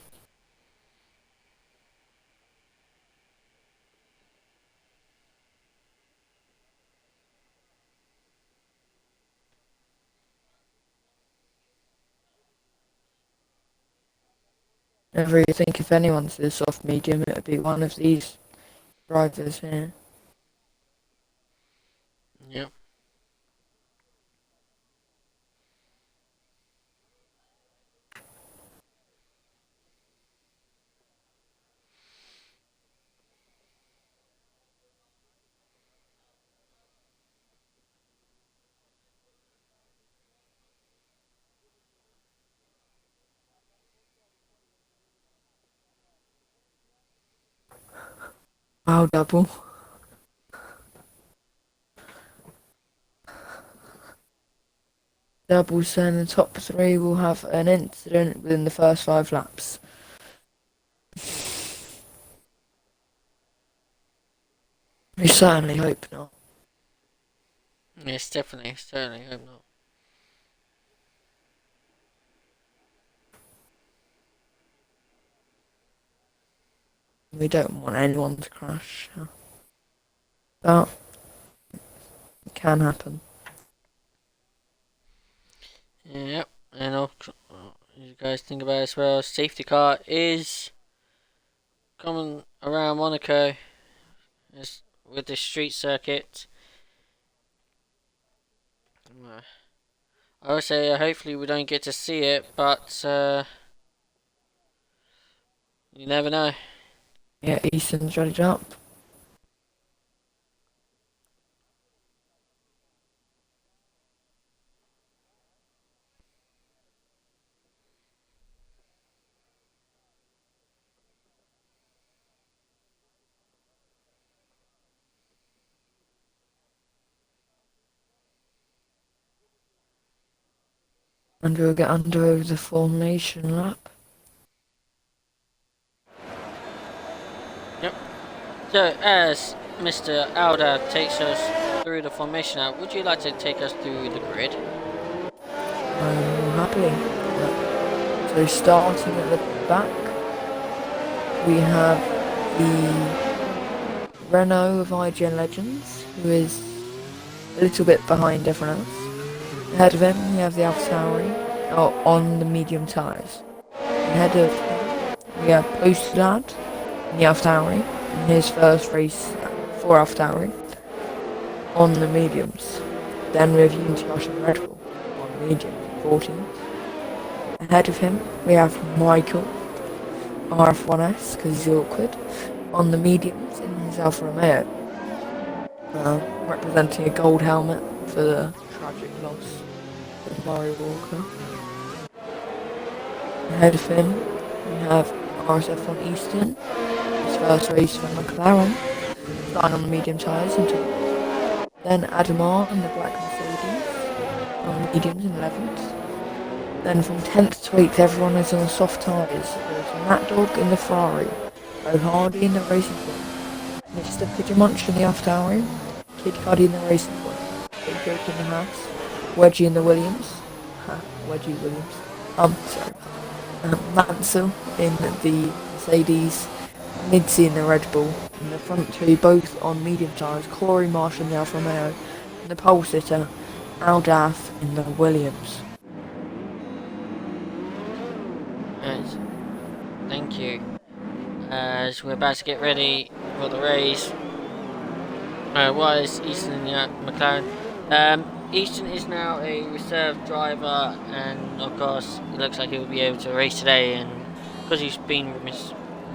I really think if anyone's a soft medium, it would be one of these drivers here. Yep. Wow, double. Double saying the top 3 will have an incident within the first 5 laps. We certainly hope not. Yes, definitely. Certainly hope not. We don't want anyone to crash. But it can happen. Yep. And you guys think about it as well. Safety car is coming around Monaco with the street circuit. I would say hopefully we don't get to see it, but you never know. Yeah, Easton's ready to up. And we'll get under the formation lap. Yep. So, as Mr. Alda takes us through the formation now, would you like to take us through the grid? Happily. So starting at the back, we have the Renault of IGN Legends, who is a little bit behind everyone else. Ahead of him, we have the AlphaTauri on the medium tyres. Ahead of him, we have Postulad in the AlphaTauri in his first race for AlphaTauri on the mediums. Then we have Untitled and Red Bull on mediums, 14. Ahead of him, we have Michael, RSF1, because he's awkward, on the mediums in his Alfa Romeo, representing a gold helmet for the tragic loss of Murray Walker. Ahead of him, we have RSF1 Eastern, his first race for Mclaren, starting on the medium tyres. Then Adamar in the black Mercedes, on the mediums in 11th. Then from 10th to 8th, everyone is on soft tyres. There's Matt Dog in the Ferrari, O'Hardy in the Racing Point, Mr. Pigeonmunch in the AlphaTauri, Kid Cudi in the Racing Point, Big Joke in the House, Wedgie in the Williams, Wedgie Williams, Mansell in the Mercedes, Midsi in the Red Bull, and the front two both on medium tyres, Corey Marsh in the Alfa Romeo, and the pole sitter, Aldaf in the Williams. Right. Thank you. As we're about to get ready for the race. What is Easton in the McLaren? Easton is now a reserve driver, and of course it looks like he'll be able to race today, and because he's been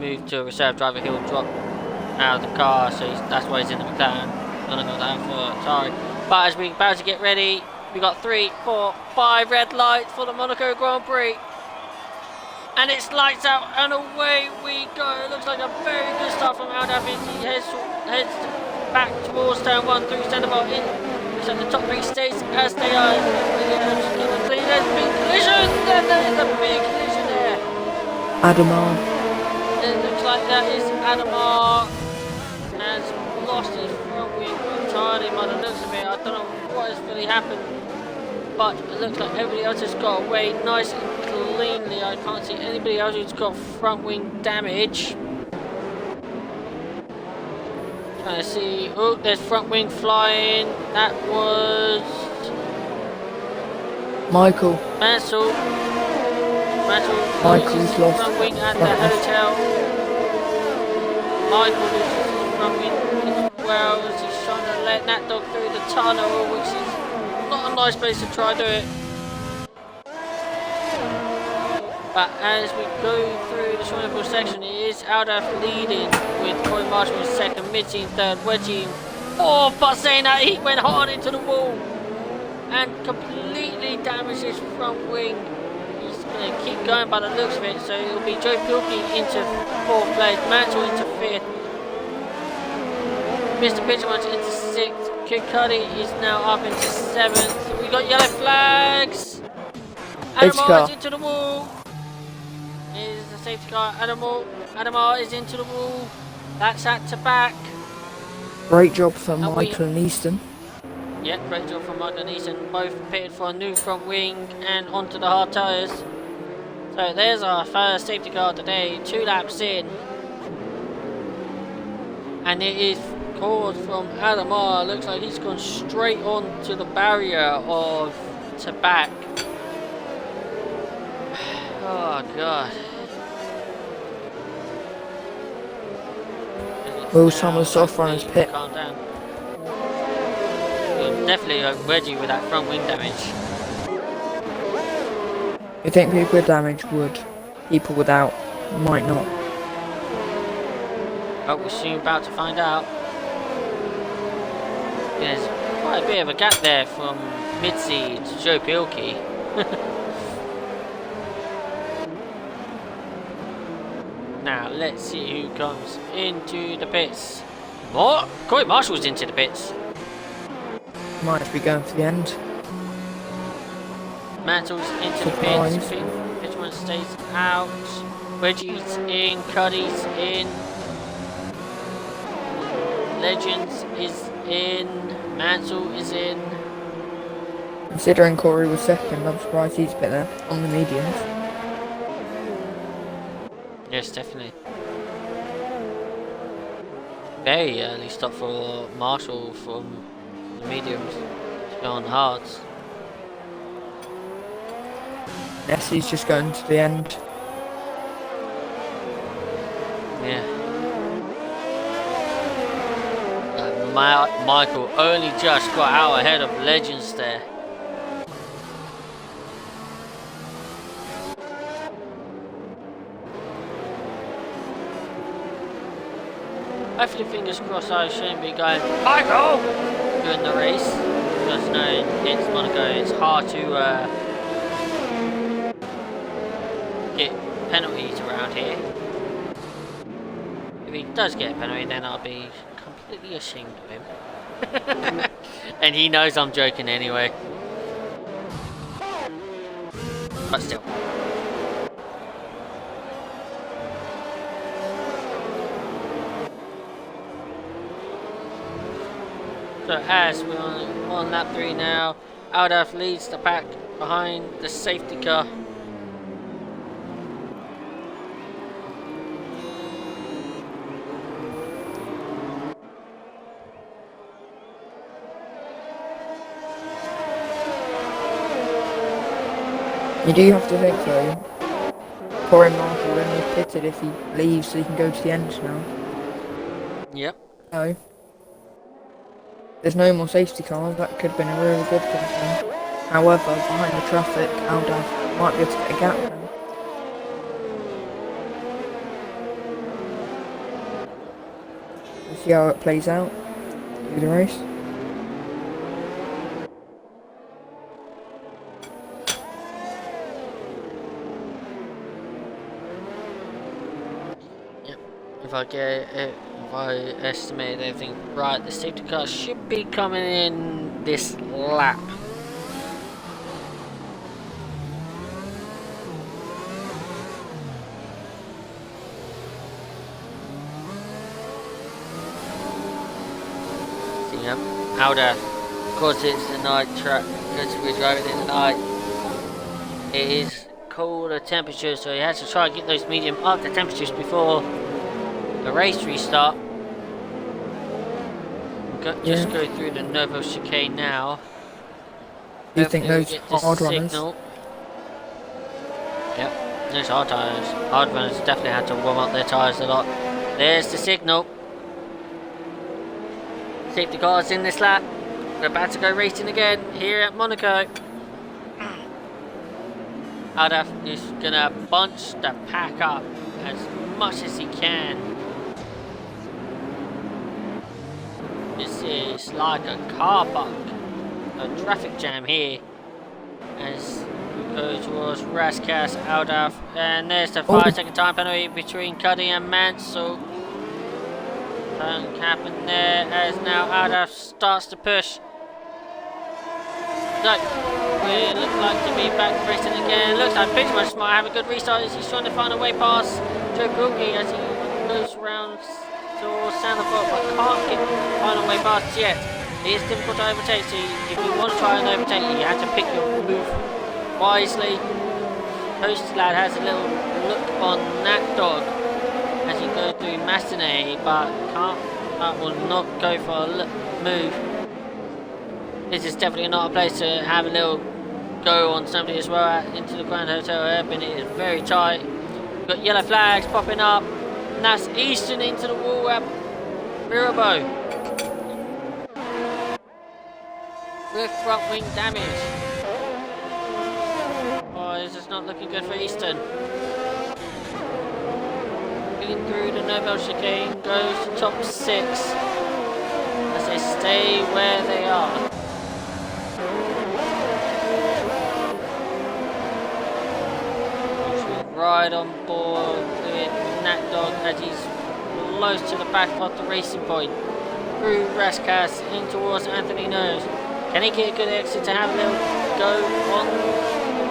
moved to a reserve driver, he'll drop out of the car, so that's why he's in the McLaren. Gonna go down for sorry. But as we're about to get ready, we got 3, 4, 5 red lights for the Monaco Grand Prix. And it's lights out and away we go. It looks like a very good start from Aldaf. He heads back towards turn 1 through centre bar in. So the top 3 stays as they are. There's big collision. There's a big collision there. Adamar. It looks like that is Adamar has lost his front wing entirely by the looks of it. I don't know what has really happened, but it looks like everybody else has got away nice and cleanly. I can't see anybody else who's got front wing damage. Trying to see. Oh, there's front wing flying. That was Michael. Mansell. Michael's lost front wing at the hotel. Michael loses his front wing as well as he's trying to let that dog through the tunnel, which is not a nice place to try to do it. But as we go through the swimming pool section, it is Aldaf leading with Corey Marshall in second, Mitzi in third, Wedgie in fourth. But saying that, he went hard into the wall and completely damaged his front wing. He's going to keep going by the looks of it, so it'll be Joe Pilkey into fourth place, Mantle into fifth, Mr. Pigeonmunch into sixth, Kid Cudi is now up into seventh. We got yellow flags. Adamar is into the wall. Is the safety car. Adamar is into the wall. That's at to back. Great job for Michael and Easton. Yeah, great job from Michael and Easton. Both pitted for a new front wing and onto the hard tyres. So there's our first safety car today, 2 laps in. And it is caused from Adamar. Looks like he's gone straight on to the barrier of Tabak. Oh god. Will some of the soft runners pit? Calm down. Definitely a Wedgie with that front wing damage. You think people with damage would? People without might not. But we're soon about to find out. There's quite a bit of a gap there from Mitzi to Joe Pilkey. Now let's see who comes into the pits. What? Corey Marshall's into the pits. Might be going for the end. Mansell's into the Surprise. pits. Pitchman stays out. Reggie's in. Cuddy's in. Legends is in. Mansell is in. Considering Corey was second, I'm surprised he's been there on the mediums. Yes, definitely. Very early stop for Marshall from the mediums to go on the hards. Nessie's just going to the end. Yeah. Michael only just got out ahead of Legends there. Hopefully, fingers crossed, I shouldn't be going Michael during the race. Because no, it's Monaco. It's hard to get penalties around here. If he does get a penalty, then I'll be completely ashamed of him. And he knows I'm joking anyway. But still. So as we're on lap 3 now, Aldaf leads the pack behind the safety car. You do have to think though. Corey Marshall will only pitted if he leaves so he can go to the end now. Yep. No. There's no more safety cars, that could have been a really good thing for him. However, behind the traffic, Aldaf might be able to get a gap now. We'll see how it plays out through the race. If I estimate everything right, the safety car should be coming in this lap. Yep, Aldaf, because it's the night track, because we're driving in the night, it is cooler temperatures, so he has to try and get those medium up the temperatures before the race restart. Just go through the Novo chicane now. Do you think those hard runners? Yep, those hard tyres. Hard runners definitely had to warm up their tyres a lot. There's the signal. Safety cars in this lap. We're about to go racing again here at Monaco. Aldaf is gonna bunch the pack up as much as he can. This is like a car park, a traffic jam here as we go towards Raskas, Aldaf, and there's the 5-second time penalty between Cuddy and Mansell. Don't happen there as now Aldaf starts to push. So we look like to be back racing again. Looks like Pitchman might have a good restart as he's trying to find a way past Joe Brookie as he goes around towards Sanderford, but can't find a way past yet. It is difficult to overtake, so if you want to try and overtake, you have to pick your move wisely. Post lad has a little look on that dog as you go through Mastinay, but will not go for a move. This is definitely not a place to have a little go on somebody as well into the Grand Hotel Urban. It is very tight. We've got yellow flags popping up. And that's Easton into the wall at Biribo with front wing damage. Oh, this is not looking good for Easton. Getting through the Nobel chicane, goes to top 6 as they stay where they are. Right on board with Nat Dog as he's close to the back of the racing point. Through Raskas in towards Anthony Nose. Can he get a good exit to have a little go on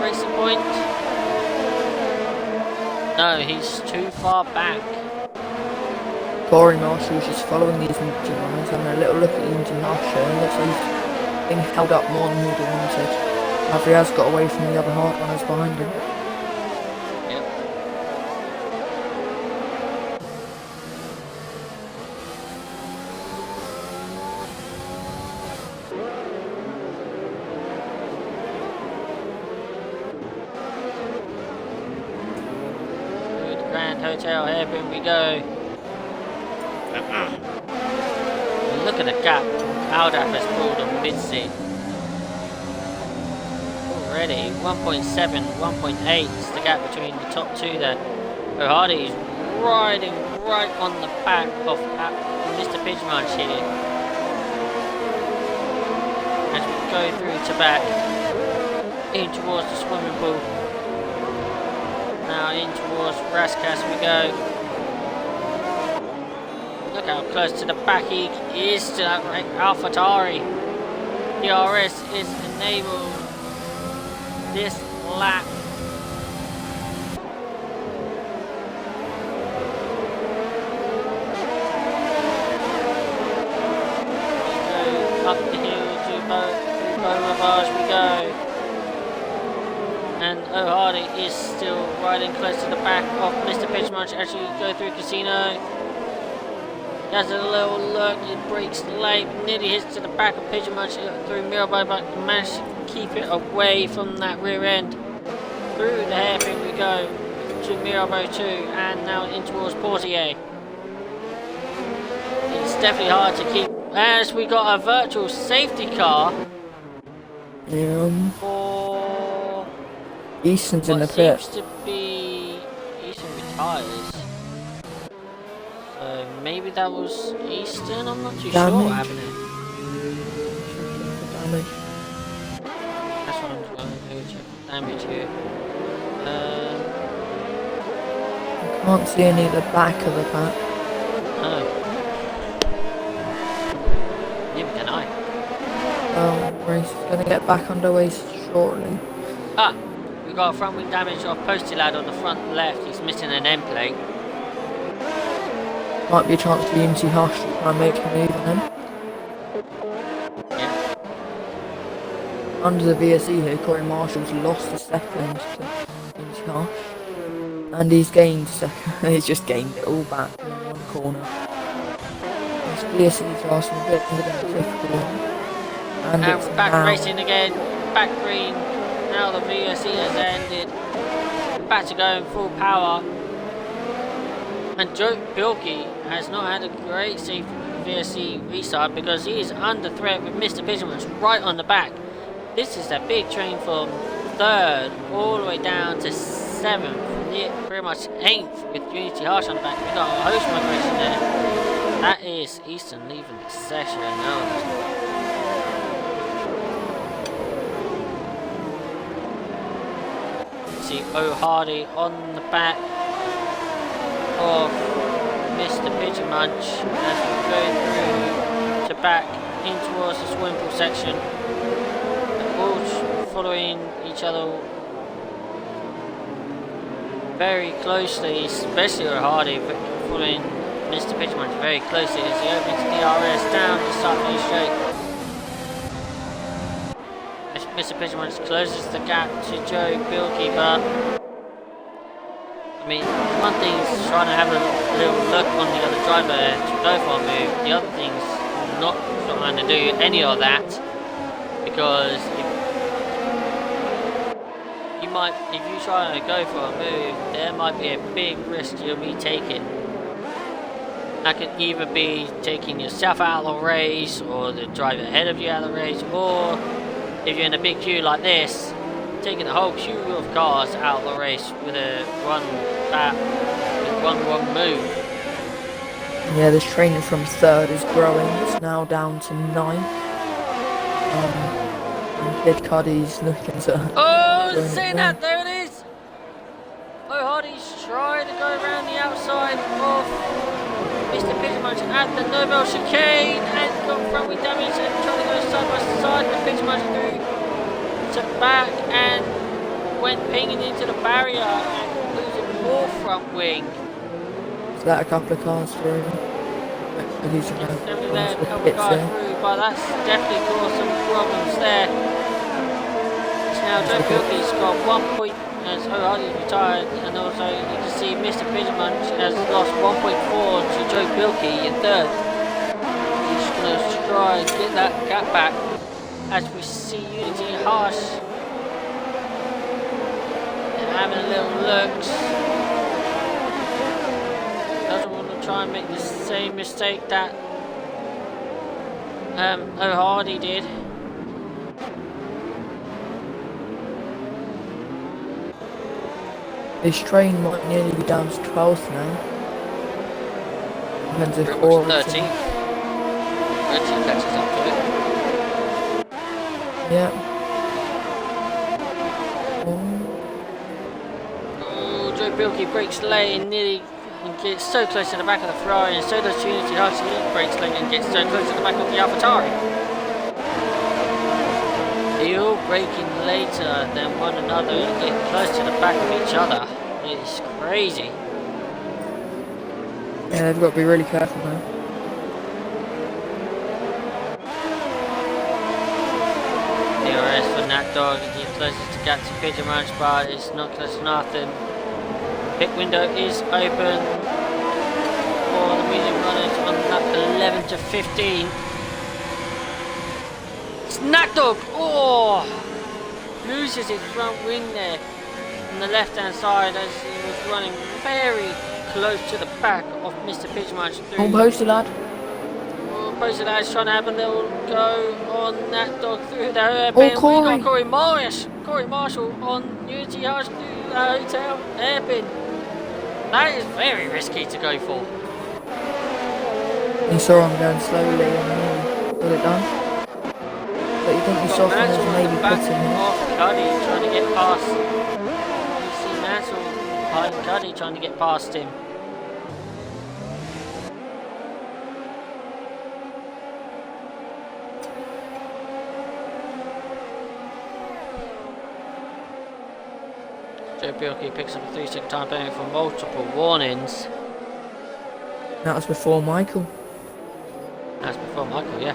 racing point. No, he's too far back. Corey Marshall's just following these Mclarens, having a little look at the engine after, and looks like he's being held up more than he'd wanted. However, he has got away from the other hard runners behind him. Yep. Through the Grand Hotel hairpin we go. Look at the gap Aldap has pulled on mid-seat. Already 1.7, 1.8 is the gap between the top two there. O'Hardy is riding right on the back of Mr. Pidgemunch here. As we go through to back, in towards the swimming pool. Now in towards Raskas we go. Look how close to the back he is to that AlphaTauri. DRS is enabled this lap. We go up the hill to Beaumont we go. And O'Hardy is still riding close to the back of Mr. Pidgemunch as we go through Casino. Has a little look, it breaks late, nearly hits to the back of Pidgemunch through Mirabeau, but managed to keep it away from that rear end. Through the hairpin we go to Mirabeau 2 and now in towards Portier. It's definitely hard to keep as we got a virtual safety car for Easton's in the what pit. seems to be Easton retires. So maybe that was Easton, I'm not too sure what happened there. Damage. That's what I'm going to do, check the damage here. I can't see any of the back of the pack. Oh. Neither can I. Race is going to get back underway shortly. Ah! We got a front wing damage of Posty Lad on the front left, he's missing an end plate. Might be a chance for Unity Hush to try and make a move on him. Yeah. Under the VSE here, Corey Marshall's lost a second to Unity Hush. And he's gained a second. He's just gained it all back in one corner. This VSE's asking a bit difficult. And it's Back now. racing again, back green. Now the VSE has ended. Back to go in full power. And Joe Bilkey has not had a great safe VSC restart because he is under threat with Mr. Pidgemunch right on the back. This is a big train from 3rd all the way down to 7th, pretty much 8th with Unity Harsh on the back. We got a host migration there. That is Easton leaving the session now. See O'Hardy on the back of Mr. Pidgemunch as we go through to back in towards the swimming pool section. All following each other very closely, especially O'Hardy following Mr. Pidgemunch very closely as he opens DRS down to start finish straight. As Mr. Pidgemunch closes the gap to Joe Bilkey, but I mean, one thing is trying to have a little look on the other driver to go for a move. The other thing's not trying to do any of that because if you try to go for a move, there might be a big risk you'll be taking. That could either be taking yourself out of the race, or the driver ahead of you out of the race, or if you're in a big queue like this, taking the whole queue of cars out of the race with one wrong move. Yeah, this training from 3rd is growing. It's now down to 9th. And Kid Cuddy's looking to... Oh, saying that, there it is! O'Hardy's trying to go around the outside of Mr. Pidgemunch at the Nobel chicane and got front wing damage and trying to go side by side with Pidgemunch through to back and went pinging into the barrier and losing more front wing. Is that a couple of cars through? He's Definitely let a couple of cars through, but that's definitely caused some problems there. Now Joe Pilkey's got 1 point as O'Hardy's retired, and also you can see Mr. Pigeonmunch has lost 1.4 to Joe Pilkey in third. He's going to try and get that gap back as we see Unity Harsh having a little looks. Doesn't want to try and make the same mistake that O'Hardy did. This train might nearly be down to 12th now. Depends if 13th. 13th catches up to it. Yeah. Oh, Joe Bilkey breaks late and nearly gets so close to the back of the Ferrari, and so does Unity Hush. He breaks late and gets so close to the back of the AlphaTauri. They're all breaking later than one another and get close to the back of each other. It's crazy. Yeah, they've got to be really careful now. DRS for Nat Dog, he gets closest to gap to Pigeonmunch, but it's not close enough. The pit window is open for the medium runners on lap 11 to 15. It's Nat Dog! Oh! Loses his front wing there on the left hand side as he was running very close to the back of Mr. Pigeonmunch. On posted, lad. Posted Lad's trying to have a little go on Nat Dog through the hairpin. We got Corey Marshall on Unity Hush through the hotel hairpin. That is very risky to go for. You saw him going slowly and got it done. But you think you saw him maybe putting him off Cuddy trying to get past. You see Mansell behind Cuddy trying to get past him. Joe Bilkey picks up a 3-second time penalty for multiple warnings. That was before Michael. That's before Michael, yeah.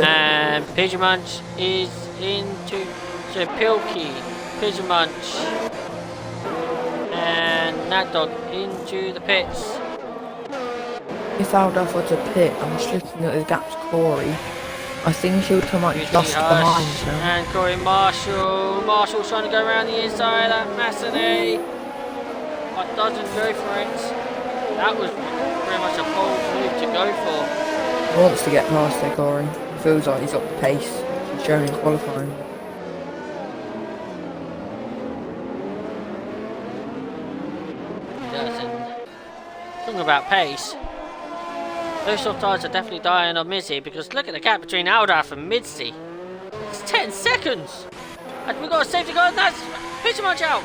And Pigeonmunch is into Pilkey, Pigeonmunch, and Nat Dog into the pits. If Aldaf were to pit, I'm just looking at the gap to Corey. I think he would come out just behind now. And Corey Marshall's trying to go around the inside of that Massenet, but doesn't go for it. That was pretty much a bold move to go for. He wants to get past there, Corey. He feels like he's got the pace he's shown in qualifying. He doesn't. Talking about pace, those soft tires are definitely dying on Mizzy, because look at the gap between Aldaf and Midzi. It's 10 seconds! And we've got a safety car, and that's Pigeonmunch out!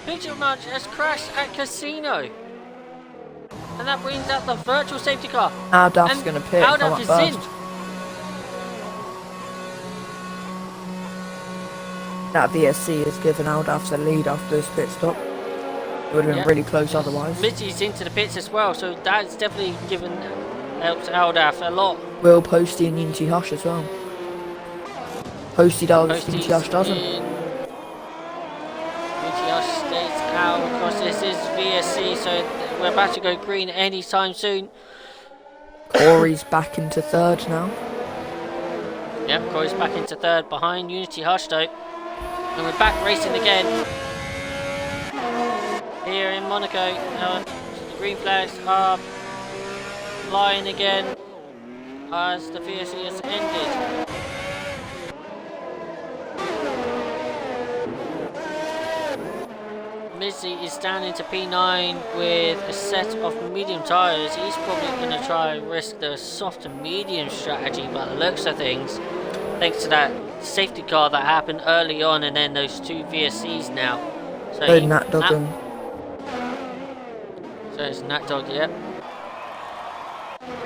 Pigeonmunch has crashed at Casino. And that brings out the virtual safety car. Aldaf's going to pit. Aldaf is in. That VSC has given Aldaf the lead after this pit stop. It would have been really close otherwise. Mitzi's into the pits as well, so that's definitely helped Aldaf a lot. Will Posty and Unity Hush as well. Posty does, Unity Hush doesn't. Unity Hush stays out because this is VSC, so we're about to go green anytime soon. Corey's back into third now. Yep, Corey's back into third behind Unity Hush though. And we're back racing again. Here in Monaco, the green flags are flying again as the VSC has ended. Mizzy is down into P9 with a set of medium tyres. He's probably going to try and risk the soft and medium strategy by the looks of things, thanks to that safety car that happened early on, and then those two VSCs now. So Nat Dog. So it's Nat Dog, yep.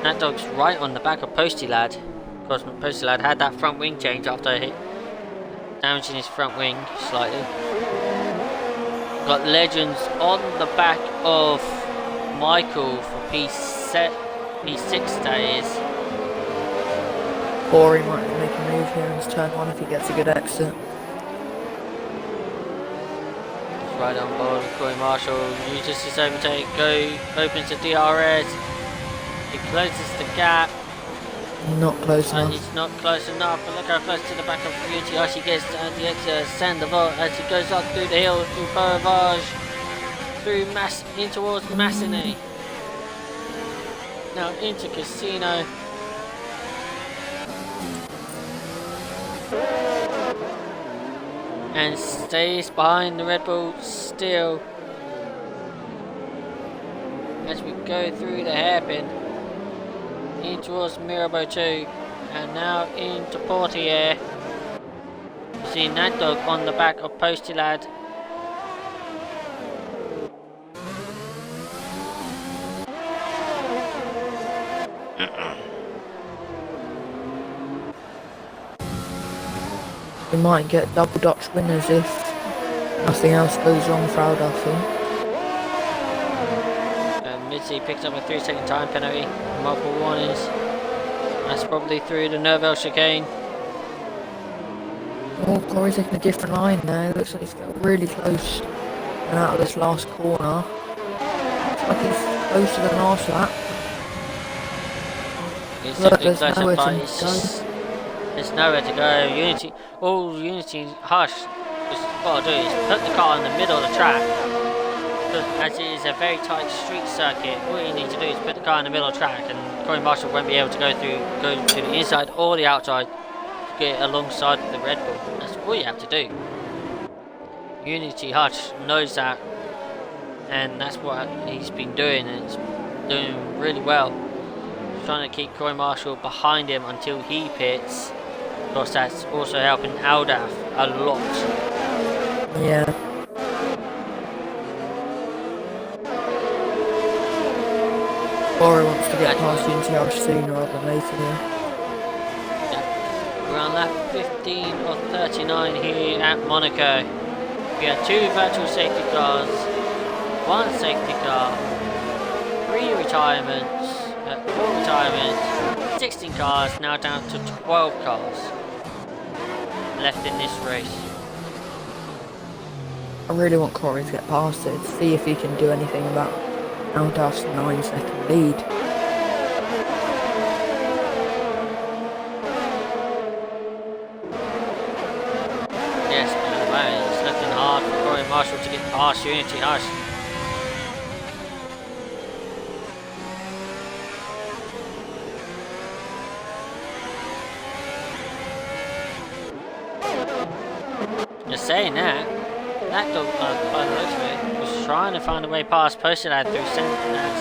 Nat Dog's right on the back of Posty Lad, because Posty Lad had that front wing change after damaging his front wing slightly. Got Legends on the back of Michael for P6 that is. Or he might make a move here in his turn 1 if he gets a good exit. Right on board with Corey Marshall, uses his overtake, opens the DRS, he closes the gap. Not close And enough. he's not close enough, but look how close to the back of Unity as he gets the exit, Sandoval as he goes up through the hill, through Beauvage, through in towards Massenet. Now into Casino. And stays behind the Red Bull still as we go through the hairpin in towards Mirabeau 2 and now into Portier. You see Nat Dog on the back of Posty Lad. We might get double Dutch winners if nothing else goes wrong for Aldarfin. Mitzi picks up a 3-second time penalty, multiple warnings. That's probably through the Nerville chicane. Oh, Corey's taking a different line now. Looks like he's got really close and out of this last corner. Looks like he's closer than last lap. He's Look, simply there's closer, nowhere but to it's go. just, there's nowhere to go. Unity, Hush, just what to do is put the car in the middle of the track. As it is a very tight street circuit, all you need to do is put the car in the middle of the track, and Corey Marshall won't be able to go to the inside or the outside to get alongside the Red Bull. That's all you have to do. Unity Hush knows that, and that's what he's been doing, and it's doing really well. He's trying to keep Corey Marshall behind him until he pits. Of course, that's also helping Aldaf a lot. Yeah. Corey wants to get past Unity sooner rather than later here. We're on lap 15 or 39 here at Monaco. We have 2 virtual safety cars, 1 safety car, 3 retirements, 4 retirements, 16 cars, now down to 12 cars left in this race. I really want Corey to get past it, see if he can do anything about Aldaf's 9-second lead. Yes, man, it's looking hard for Corey Marshall to get past Unity Hush. Just saying that dog, by the looks of it, was trying to find a way past Posted Ad through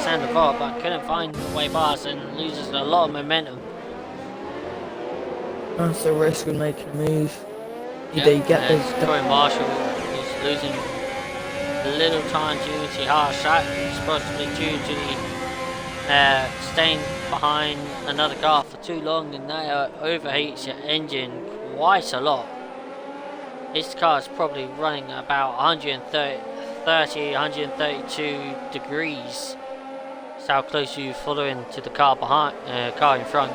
Sandoval, but couldn't find a way past and loses a lot of momentum. That's the risk of making a move. Either you get this. Corey Marshall is losing a little time to Unity Harsh. That is possibly due to the staying behind another car for too long, and that overheats your engine quite a lot. This car is probably running about 132 degrees. That's how close you're following to the car behind, car in front,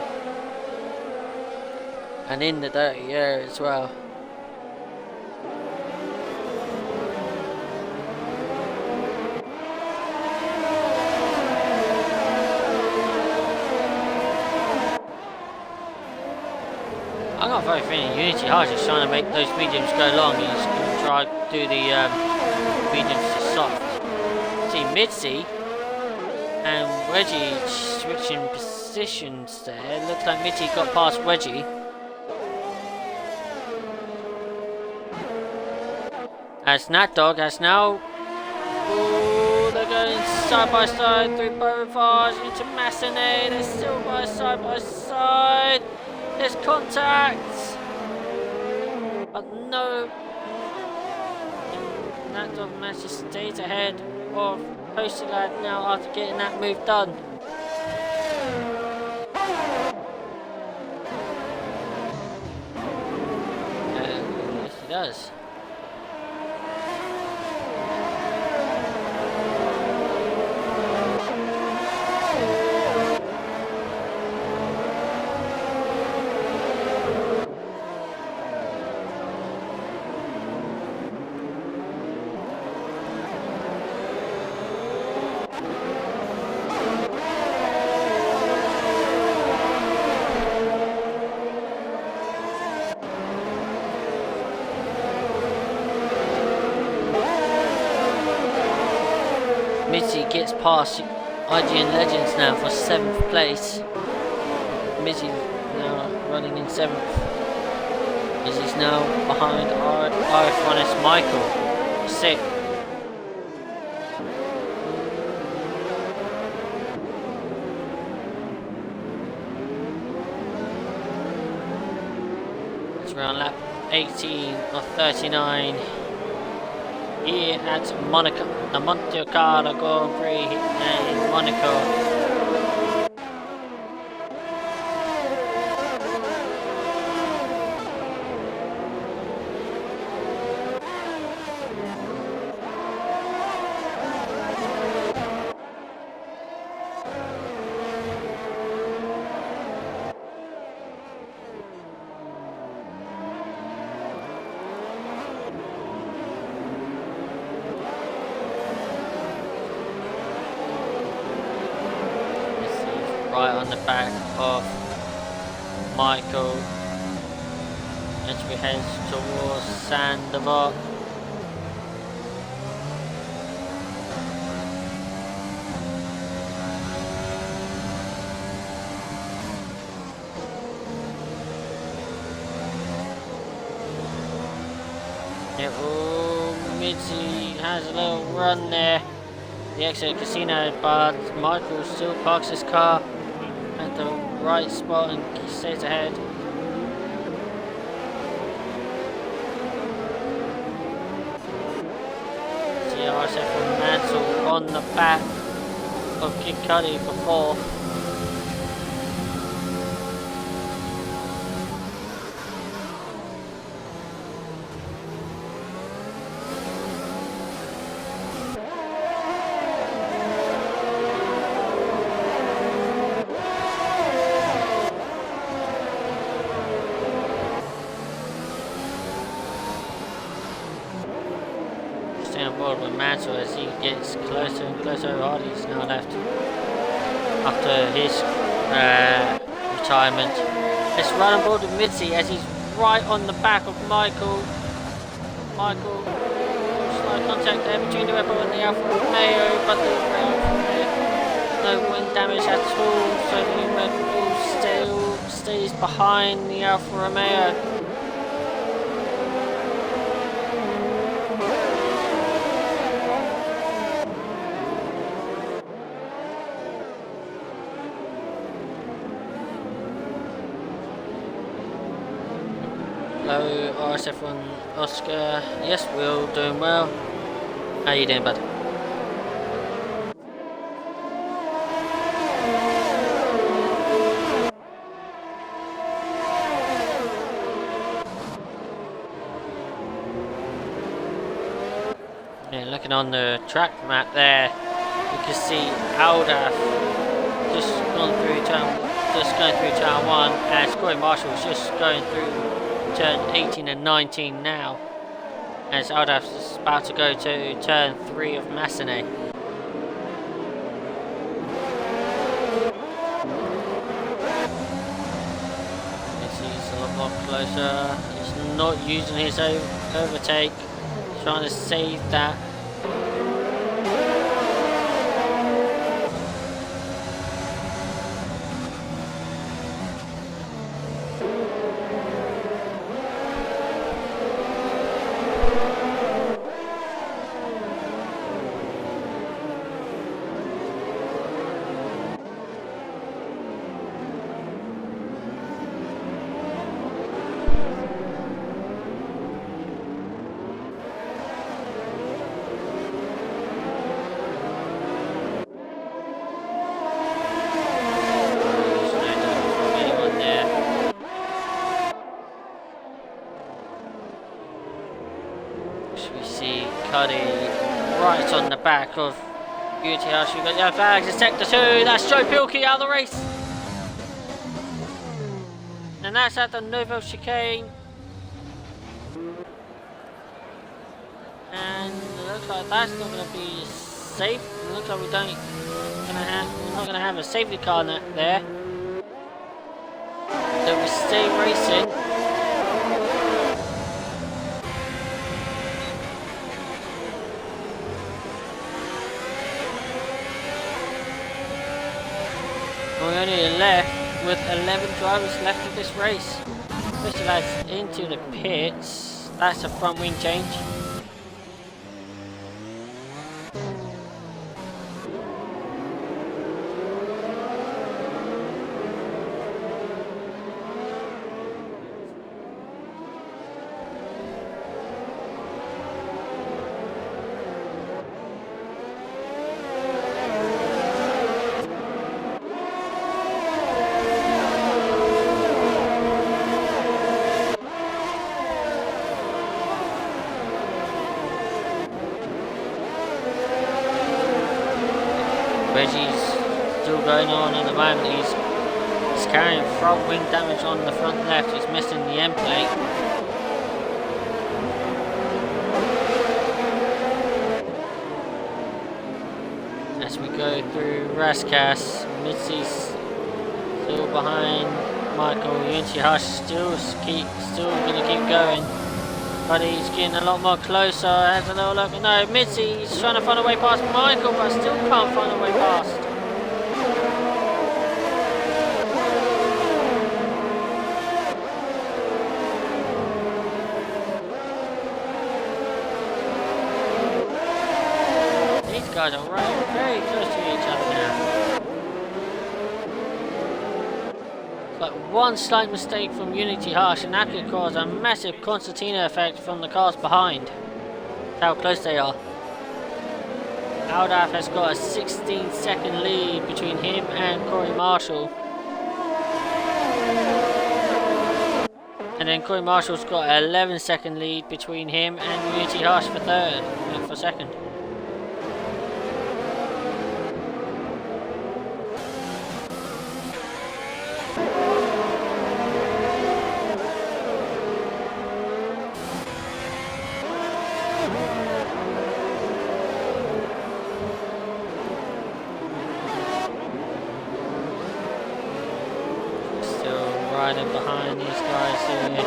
and in the dirty air as well. I'm not very feeling Unity Hard is trying to make those mediums go long. He's going to try to do the mediums to soft. See Mitzi and Wedgie switching positions there. Looks like Mitzi got past Wedgie. As Nat Dog has now. Ooh, they're going side by side through Beauvage into Massenet. They're still side by side. There's contact, but no. Nat Dog managed to stay ahead of Posted Lad now after getting that move done. This is does. Mitzi gets past IGN Legends now for 7th place. Mitzi now running in 7th. Mitzi's now behind RF1's Michael, 6th. It's around lap 18 of 39. Here at Monaco, the Monte Carlo Grand Prix in Monaco. Right on the back of Michael as we head towards Sandoval. Yeah, oh, Mitzi has a little run there. The exit casino, but Michael still parks his car at the right spot and stays ahead. See RSF1 Mansell on the back of Kid Cudi for 4th. On board with Mansell as he gets closer and closer. Hardy's now left after his retirement. Let's run on board with Mitzi as he's right on the back of Michael. Michael, slight contact there between the Red Bull and the Alfa Romeo, but the Alfa Romeo, no wind damage at all, so the Red Bull still stays behind the Alfa Romeo. Hello, RSF1 Oscar. Yes, we're all doing well. How you doing, bud? Yeah, looking on the track map there, you can see Aldaf just going through turn 1, and Corey Marshall's just going through turn 18 and 19 now, as Aldaf's about to go to turn 3 of Massenet. He's a lot closer. He's not using his overtake, trying to save that. we see Cuddy right on the back of UTH. We've got yellow flags in sector 2. That's Joe Pilkey out of the race. And that's at the Novo chicane. And it looks like that's not going to be safe. It looks like we're not going to have a safety car there. So we stay racing. We're only left with 11 drivers left of this race. Push the lads into the pits. That's a front wing change. Reggie's still going on at the moment. He's carrying front wing damage on the front left. He's missing the end plate. As we go through Raskas, Mitzi's still behind Michael. Unity Hush still going to keep going. But he's getting a lot more closer. Has a little look. No, Mitzi's trying to find a way past Michael, but still can't find a way past. These guys are right very close to each other now. But one slight mistake from Unity Harsh and that could cause a massive concertina effect from the cars behind. That's how close they are. Aldaf has got a 16-second lead between him and Corey Marshall. And then Corey Marshall's got an 11-second lead between him and Unity Harsh for second. Riding behind these guys here.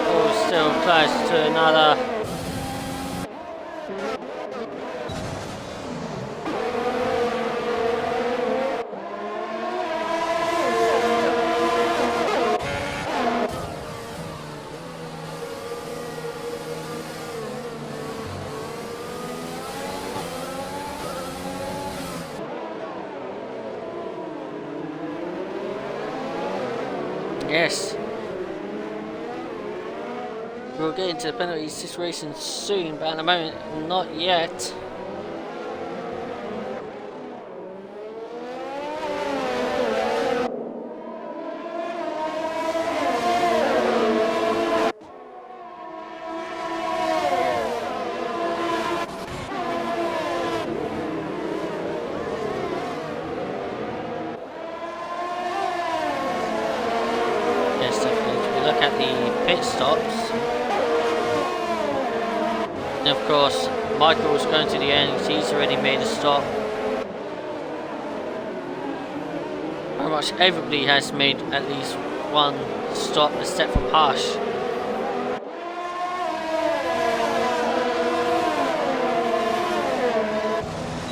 Oh, still close to another. Yes. We'll get into the penalty situation soon, but at the moment, not yet. Look at the pit stops. And of course, Michael's going to the end. He's already made a stop. Pretty much everybody has made at least one stop, except from Hush.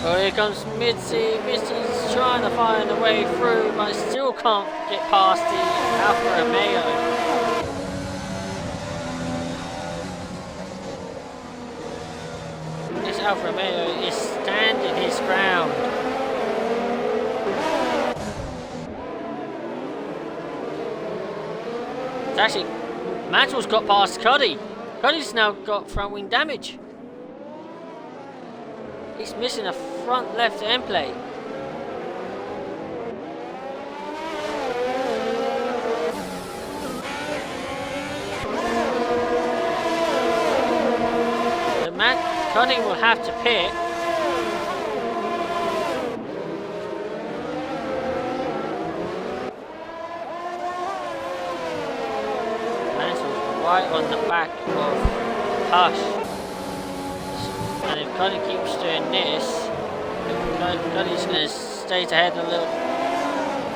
Oh, here comes Mitzi. Mitzi's trying to find a way through, but still can't get past the Alfa Romeo. Alfa Romeo is standing his ground. It's actually, Mantle's got past Cuddy. Cuddy's now got front wing damage. He's missing a front left end plate. Cuddy will have to pit. Mansell's right on the back of Hush. And if Cuddy keeps doing this, Cuddy's going to stay ahead a little.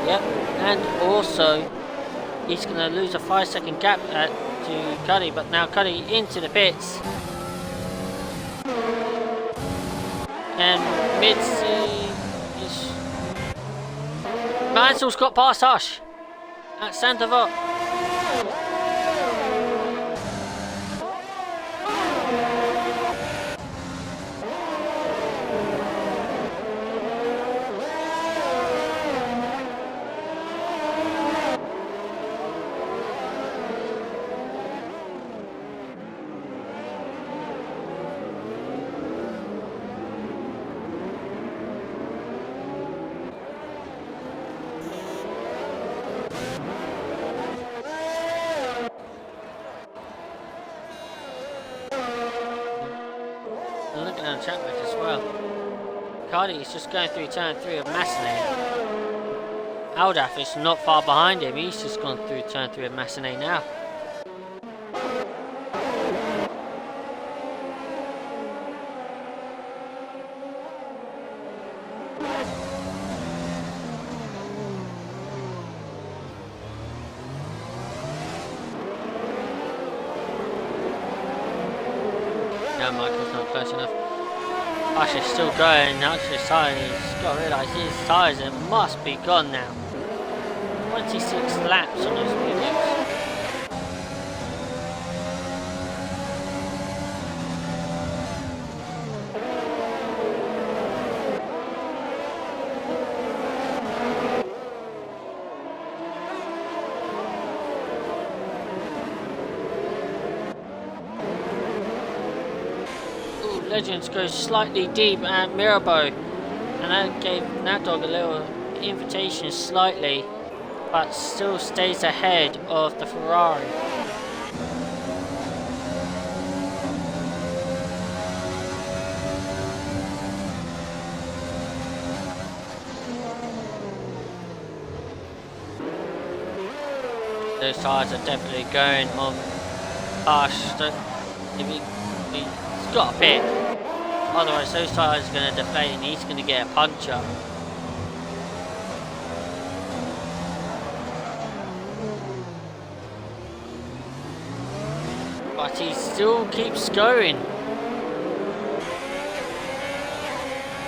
Yep, and also he's going to lose a 5-second gap to Cuddy, but now Cuddy into the pits. And Mitzi is... Mansell's got past Hush at Santavot. Looking at the track match as well. Cardi is just going through turn 3 of Massenet. Aldaf is not far behind him, he's just gone through turn 3 of Massenet now. No, Michael's not close enough. Hush is still going. Hush's tyre, he's got to realise his tyres must be gone now. 26 laps on those mediums. Legends goes slightly deep at Mirabeau, and that gave Nat Dog a little invitation slightly, but still stays ahead of the Ferrari. Those tyres are definitely going on Hush. He's got a pit, otherwise those tyres are going to deflate and he's going to get a puncture. But he still keeps going.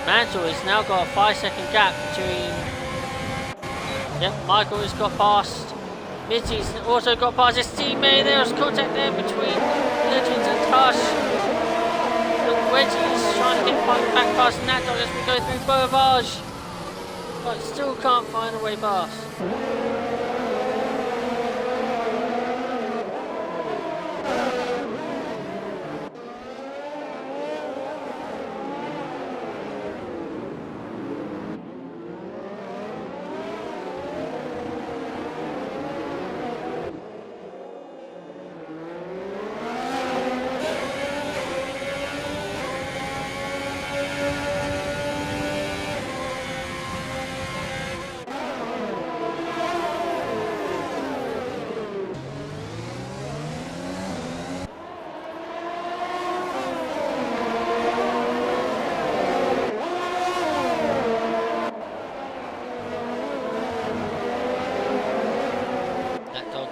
Mansell has now got a 5-second gap between... Yep, Michael has got past. Mitzi's also got past his teammate. There's contact there between Legends and Hush. Reggie's trying to get back past Nat Dog as we go through Beauvage, but still can't find a way past.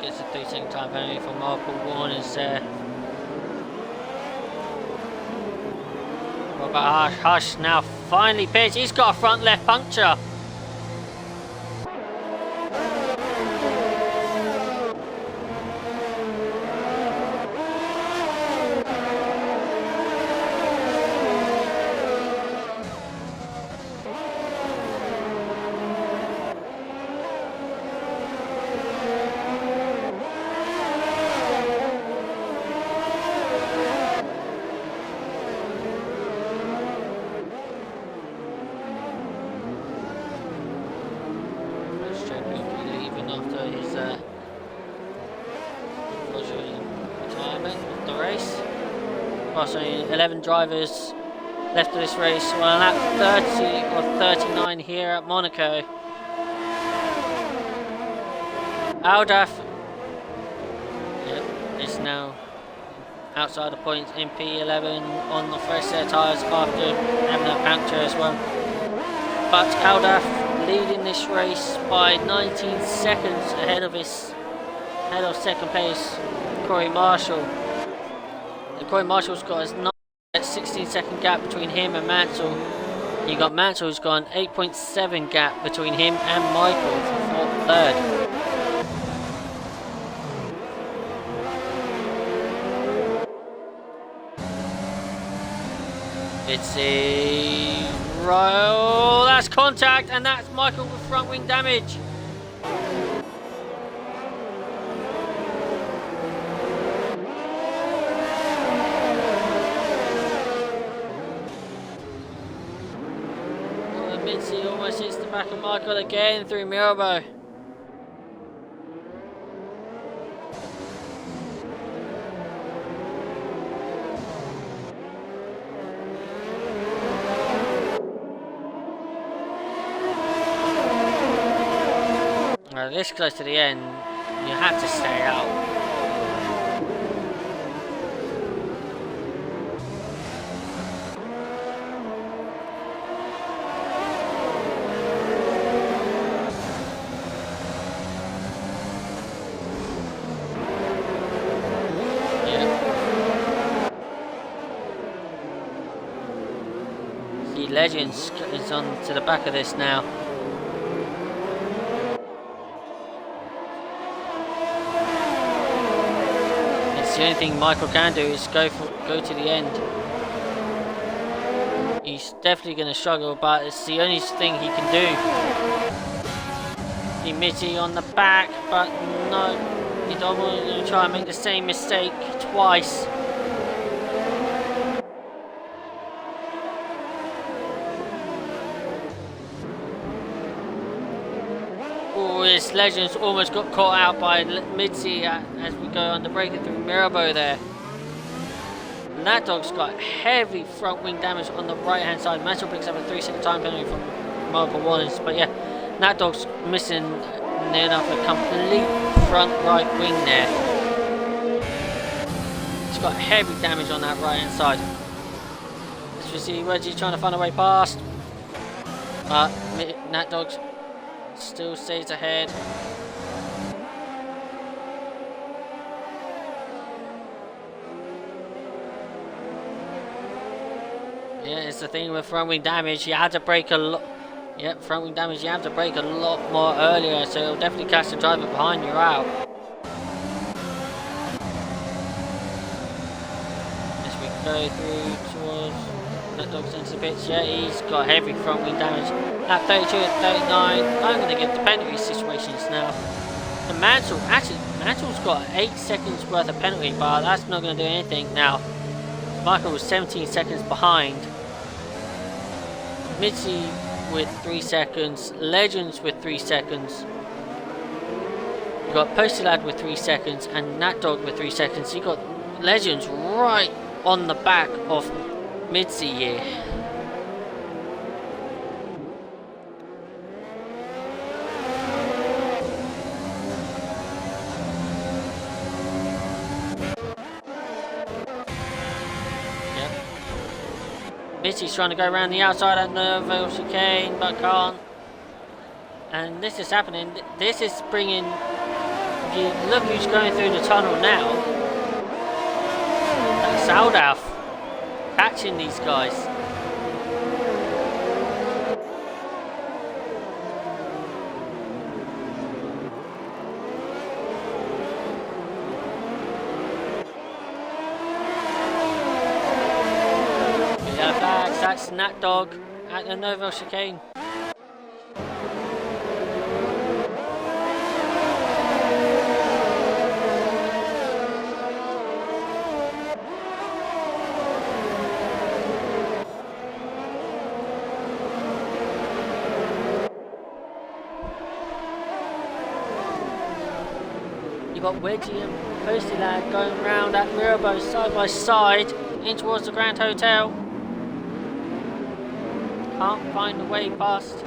Gets a 3-second time penalty for Marple Warners there. What about Hush? Hush now finally pitched. He's got a front left puncture. cross. Only 11 drivers left of this race. Well, on lap 30 or 39 here at Monaco. Aldaf is now outside the points in P11 on the fresh set of tyres after having a puncture as well. But Aldaf leading this race by 19 seconds ahead of second place Corey Marshall. And Corey Marshall's got a 16-second gap between him and Mansell. You got Mansell who's got an 8.7 gap between him and Michael for third. It's a roll. That's contact, and that's Michael with front wing damage. Mitzi almost hits the back of Michael again through Mirabeau. This close to the end, you have to stay out. The Legends is on to the back of this now. The only thing Michael can do is go to the end. He's definitely going to struggle, but it's the only thing he can do. See Mitty on the back, but no, you don't want to try and make the same mistake twice. This Legends almost got caught out by Mitzi as we go on the breaking through Mirabeau there. And that dog's got heavy front wing damage on the right hand side. Mansell picks up a 3-second time penalty from Michael Wallace. But yeah, that dog's missing near enough a complete front right wing there. He's got heavy damage on that right hand side. As you see, Reggie trying to find a way past. But that dog's still stays ahead. Yeah, it's the thing with front wing damage. You had to brake a lot. Yeah, front wing damage. You have to brake a lot more earlier, so it'll definitely catch the driver behind you out. As we go through towards that dog's into the pits. Yeah, he's got heavy front wing damage. At 32 and 39, I'm going to get the penalty situations now. And Mansell's got 8 seconds worth of penalty, but that's not going to do anything now. Michael was 17 seconds behind. Mitzi with 3 seconds. Legends with 3 seconds. You got Postalad with 3 seconds and Nat Dog with 3 seconds. You got Legends right on the back of Mitzi here. Mitty's trying to go around the outside at Nerville chicane, but can't. And this is happening. This is bringing. If you look who's going through the tunnel now, that's Aldaf catching these guys. That's Nat Dog at the Nerville chicane. You got Wedgie and Posty Lad going round at Mirabeau side by side. in towards the Grand Hotel. Can't find a way past.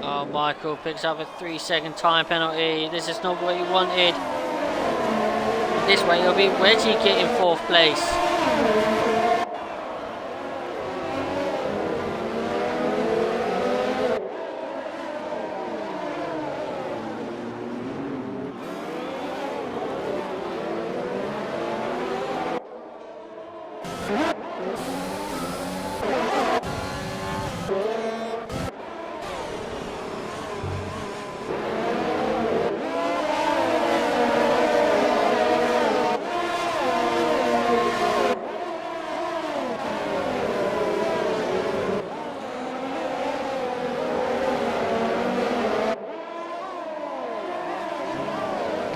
Oh, Michael picks up a 3-second time penalty. This is not what he wanted. This way it'll be Reggie getting 4th place.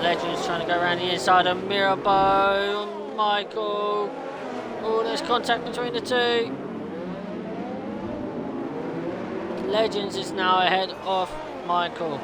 Legends trying to go around the inside of Mirabeau. Michael. Oh, there's contact between the two. Legends is now ahead of Michael.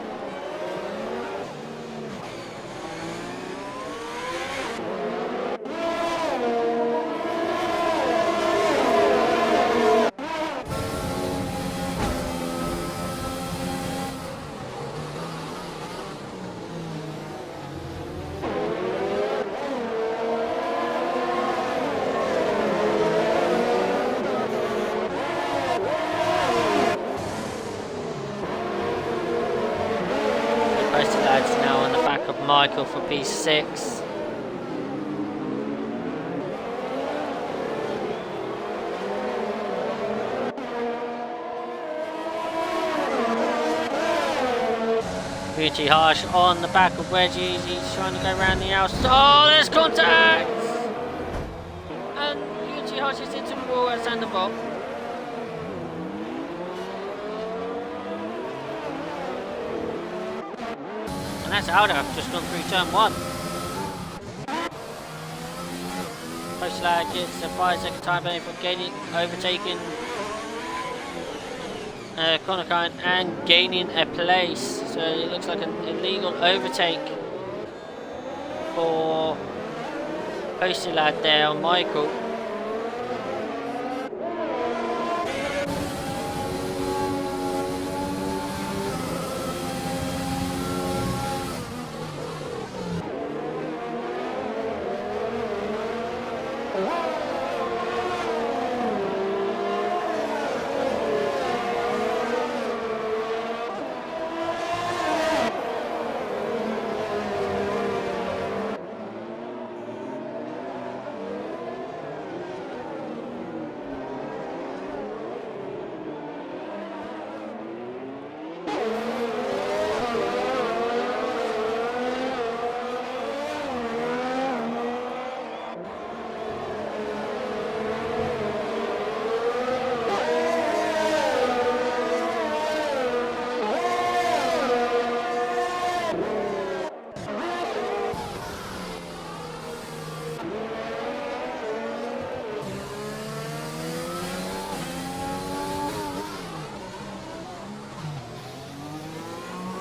Lads now on the back of Michael for P6. Beauty Harsh on the back of Wedgie. He's trying to go around the outside. Oh, there's contact! And Beauty Harsh is into the wall at Sandoval. And that's Aldo, just gone through turn 1. Postlag gets a 5-second time penalty for overtaking Konakine and gaining a place. So it looks like an illegal overtake for Postlag there on Michael.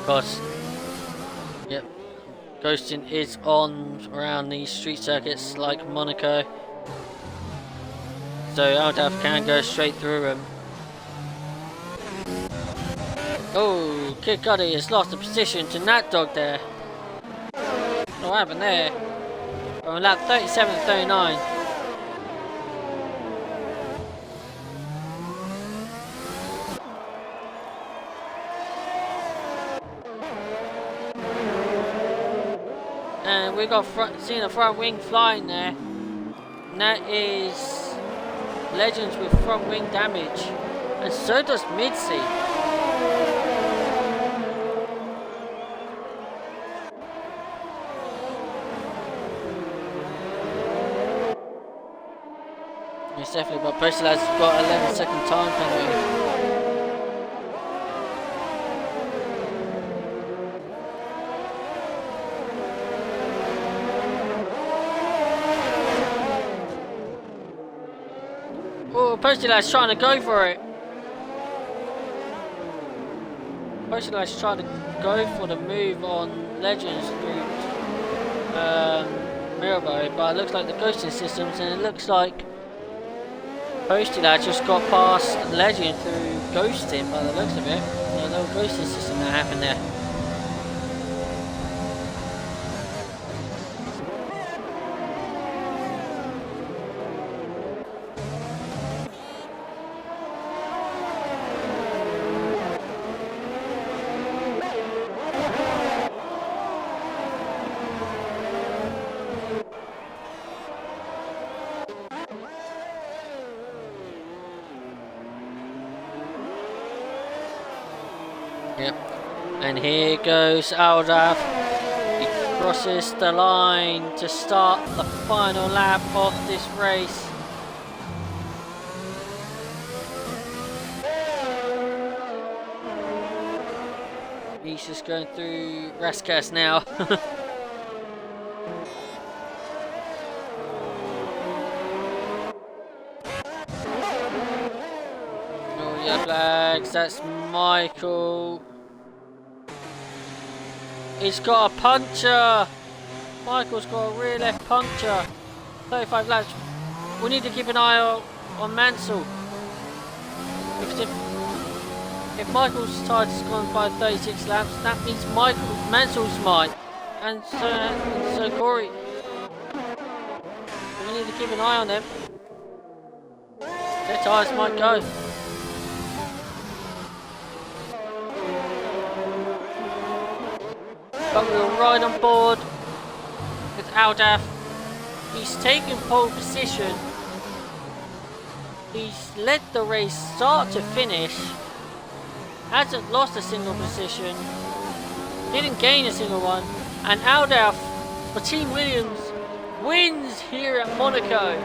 Of course, yep, ghosting is on around these street circuits like Monaco, so Aldaf can go straight through him. Oh, Kid Cudi has lost the position to Nat Dog there. What happened there? From lap 37 to 39. And we got seen a front wing flying there. And that is Legends with front wing damage. And so does Midseat. It's definitely, but Postal has got 11-second time penalty. Posty Lad's trying to go for it. Posty Lad's trying to go for the move on Legends through Mirabeau, but it looks like the ghosting systems, and it looks like Posty Lad just got past Legend through ghosting by the looks of it. A little ghosting system that happened there. Yep. And here goes Aldaf. He crosses the line to start the final lap of this race. He's just going through Raskas now. Oh, yeah, flags. That's Michael. He's got a puncture. Michael's got a rear left puncture. 35 laps. We need to keep an eye on Mansell. Because if Michael's tyres has gone by 36 laps, that means Mansell's might. And so Corey. We need to keep an eye on them. Their tyres might go. But we're right on board with Aldaf. He's taken pole position. He's led the race start to finish. Hasn't lost a single position. Didn't gain a single one. And Aldaf for Team Williams wins here at Monaco.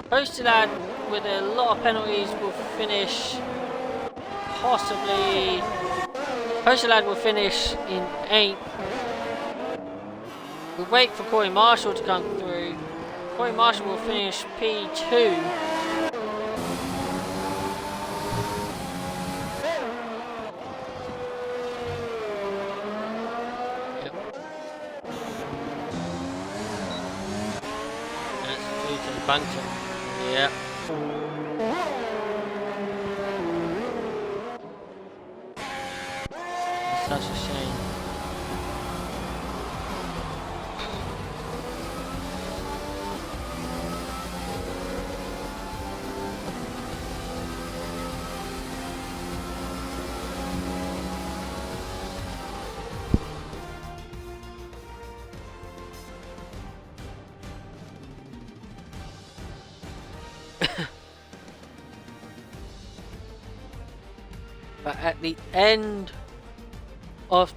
Posty Lad with a lot of penalties will finish possibly. Posty Lad will finish in 8th. We'll wait for Corey Marshall to come through. Corey Marshall will finish P2. Yep. That's through to the puncture. Yep. Such a shame. But at the end of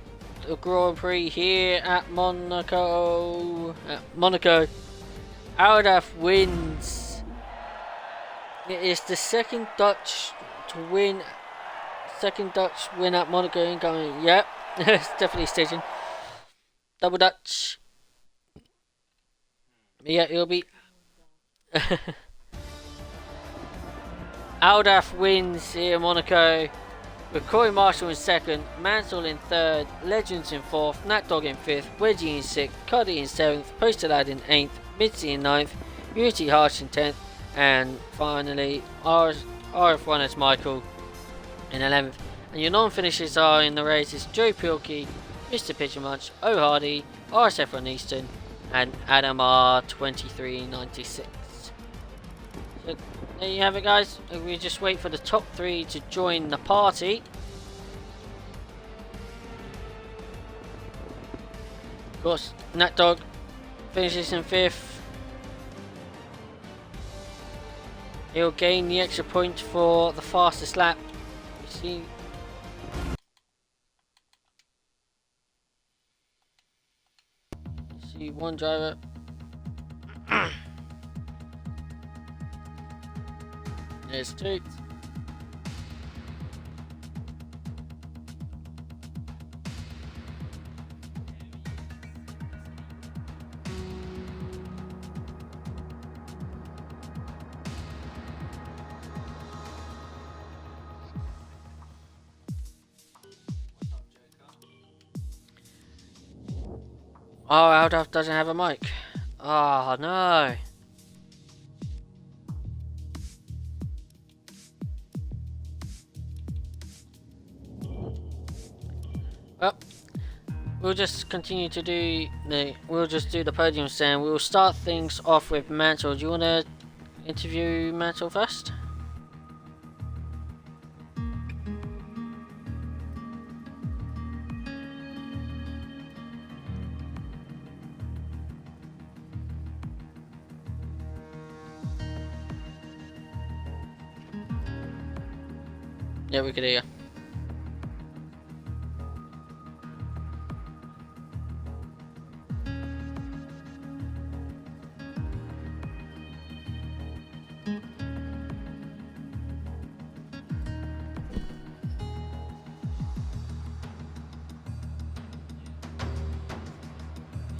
the Grand Prix here at Monaco, Aldaf wins. It is the second Dutch win at Monaco incoming. Yep, it's definitely staging. Double Dutch. Yeah, it'll be. Aldaf wins here in Monaco. With Corey Marshall in 2nd, Mansell in 3rd, Legends in 4th, Nat Dog in 5th, Wedgie in 6th, Cuddy in 7th, Posty Lad in 8th, Mitzi in 9th, Unity Harsh in 10th, and finally RSF1 as Michael in 11th. And your non-finishers are in the races Joe Pilkey, Mr. Pitcher Munch, O Hardy, RSF1 Easton, and Adam R2396. So there you have it, guys. We just wait for the top 3 to join the party. Of course, Nat Dog finishes in 5th. He'll gain the extra point for the fastest lap. You see one driver. There's 2. Oh, Aldaf doesn't have a mic. Oh, no. Well, we'll just continue to do the podium stand. We'll start things off with Mansell. Do you want to interview Mansell first? Yeah, we could hear you.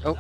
Oh.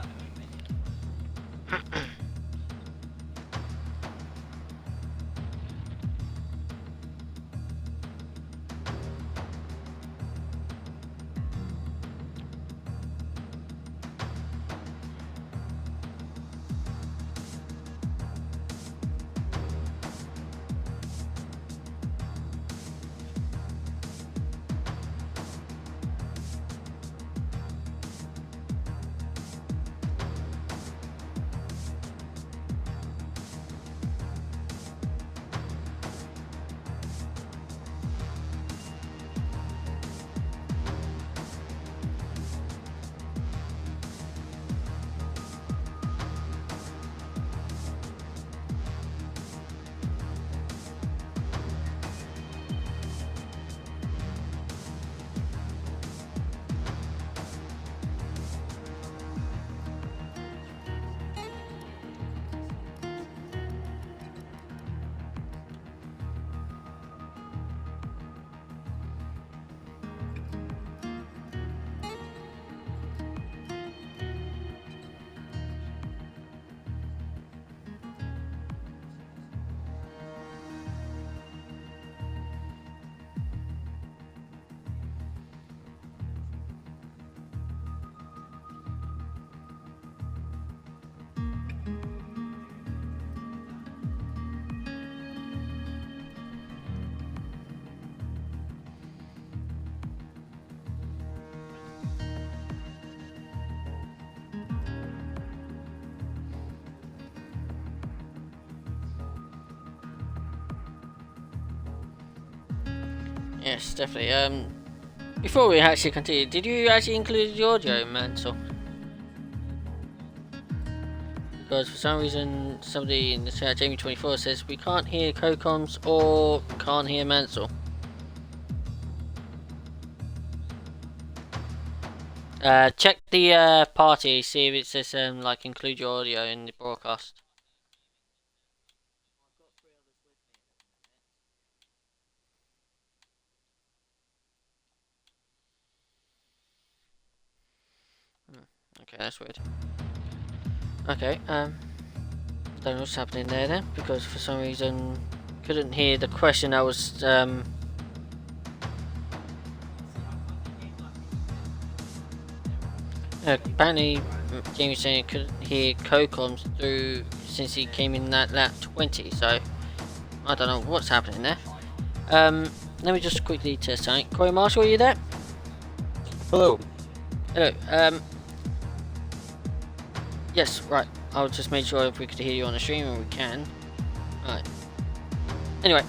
Yes, definitely. Before we actually continue, did you actually include the audio, Mansell? Because for some reason, somebody in the chat, Jamie24, says we can't hear Cocoms or can't hear Mansell. Check the party, see if it says like include your audio in the broadcast. Okay, that's weird. Okay, don't know what's happening there then, because for some reason couldn't hear the question that was apparently Jamie's saying he couldn't hear Cocoms through since he came in that lap 20, so I don't know what's happening there. Let me just quickly test something. Corey Marshall, are you there? Hello. Hello. Yes, right. I'll just make sure if we could hear you on the stream, and we can. Right. Anyway,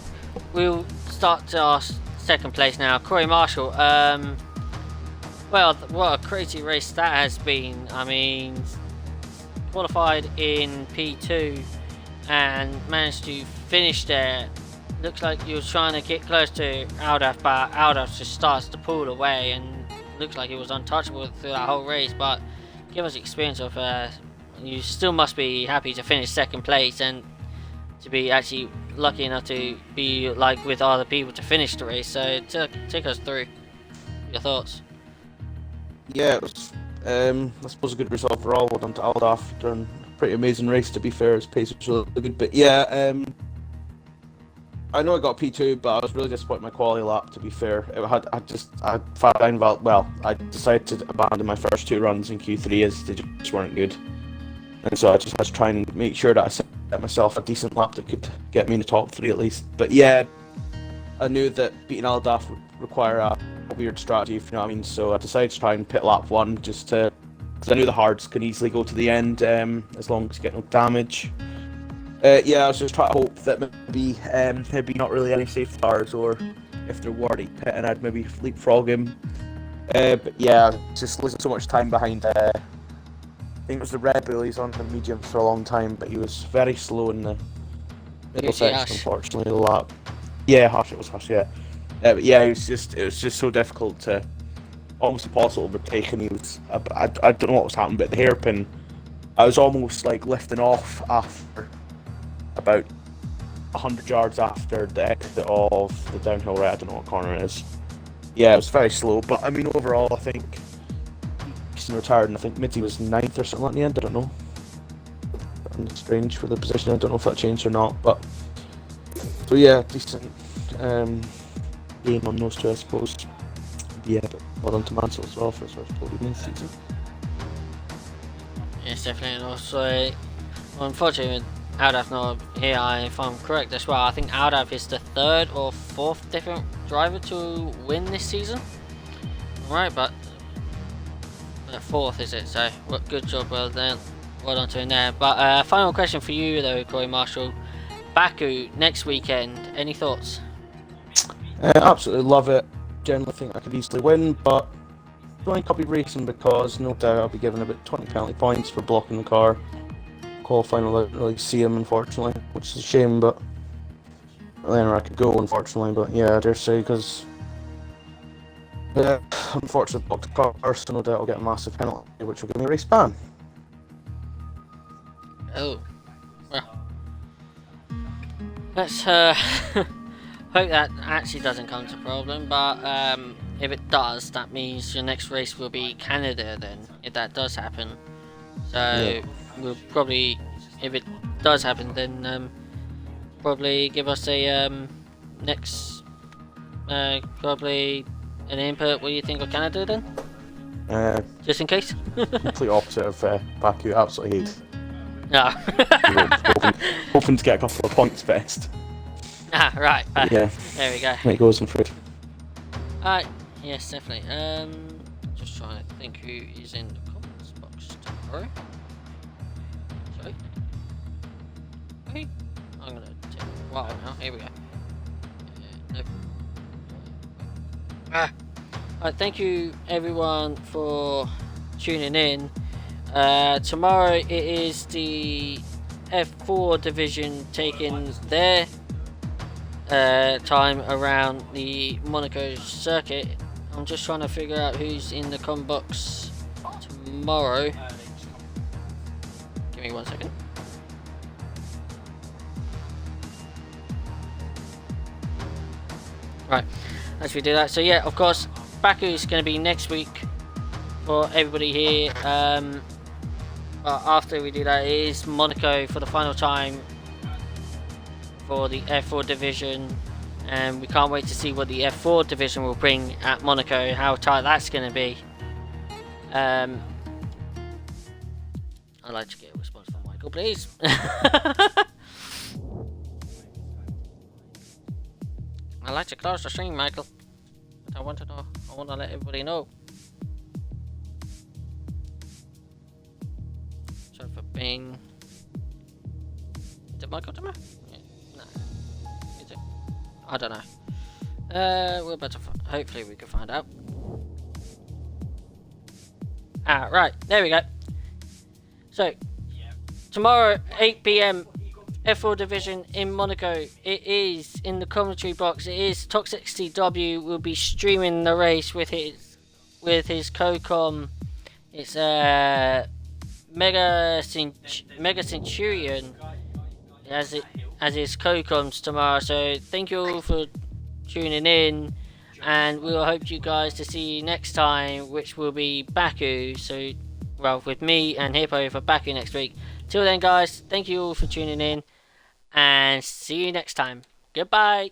we'll start to our second place now. Corey Marshall. Well, what a crazy race that has been. I mean, qualified in P2 and managed to finish there. Looks like he was trying to get close to Aldaf, but Aldaf just starts to pull away, and looks like he was untouchable through that whole race. But give us the experience of you still must be happy to finish second place and to be actually lucky enough to be like with other people to finish the race. So take us through your thoughts. Yeah, it was, I suppose a good result overall. Well done to Aldaf. Done a pretty amazing race, to be fair. His pace was really good. But yeah, I know I got P2, but I was really disappointed in my quality lap. To be fair, I found I decided to abandon my first 2 runs in Q3 as they just weren't good, and so I just had to try and make sure that I set myself a decent lap that could get me in the top 3 at least. But yeah, I knew that beating Aldaf would require a weird strategy, if you know what I mean. So I decided to try and pit lap 1 just to, because I knew the hards can easily go to the end as long as you get no damage. Yeah, I was just trying to hope that maybe not really any safe stars, or if there were, he'd pit and I'd maybe leapfrog him. But yeah, just losing so much time behind. I think it was the Red Bull. He's on the mediums for a long time, but he was very slow in the middle section. Unfortunately, the lap. Yeah, Hush. It was Hush. Yeah, but yeah, it was just so difficult to, almost impossible to overtake, and he was. I don't know what was happening, but the hairpin, I was almost like lifting off after about 100 yards after the exit of the downhill right. I don't know what corner it is. Yeah, it was very slow, but I mean overall I think Easton retired, and I think Mitty was 9th or something at the end. I don't know. Strange for the position. I don't know if that changed or not, but so yeah, decent game on those 2, I suppose. Yeah, but well done to Mansell as well for his first podium this season. Yes, definitely. And also, unfortunately, Aldaf not here, if I'm correct as well. I think Aldaf is the 3rd or 4th different driver to win this season. Alright, but 4th is it? So, good job, well done to him there. But final question for you though, Corey Marshall. Baku next weekend. Any thoughts? Absolutely love it. Generally think I could easily win, but I think I'll be racing because no doubt I'll be given about 20 penalty points for blocking the car. Qualifying, I don't really see him, unfortunately, which is a shame, but then I could go, unfortunately. But yeah, I dare say, because unfortunately, blocked the car, so no doubt I'll get a massive penalty, which will give me a race ban. Oh, well, let's hope that actually doesn't come to a problem, but if it does, that means your next race will be Canada then, if that does happen. So yeah. We'll probably, if it does happen, then probably give us a next, probably an input. What do you think of Canada then? Just in case. Complete opposite of Baku. Absolutely hate. No. hoping to get a couple of points best. Ah, right. Yeah. There we go. It goes in fruit. Alright. Yes, definitely. Just trying to think who is in the comments box tomorrow. Sorry. Wait. I'm gonna take a while now. Here we go. Nope. Alright, thank you everyone for tuning in. Tomorrow it is the F4 division taking their time around the Monaco circuit. I'm just trying to figure out who's in the comment box tomorrow. Give me 1 second. Right, as we do that. So yeah, of course, Baku is going to be next week for everybody here. After we do that, it is Monaco for the final time for the F4 division, and we can't wait to see what the F4 division will bring at Monaco, how tight that's going to be. I'd like to get a response from Michael, please. I'd like to close the stream, Michael, but I want to let everybody know. Sorry for being... Is it Michael tomorrow? No. Is it? I don't know. We're about to... Hopefully we can find out. Right. There we go. So, tomorrow, 8 PM, F4 division in Monaco. It is in the commentary box. It is Toxic CW will be streaming the race with his co-com. It's Mega Centurion as his co-coms tomorrow. So thank you all for tuning in, and we'll hope you guys to see you next time, which will be Baku. So, well, with me and Hippo for Baku next week. Till then, guys, thank you all for tuning in, and see you next time. Goodbye.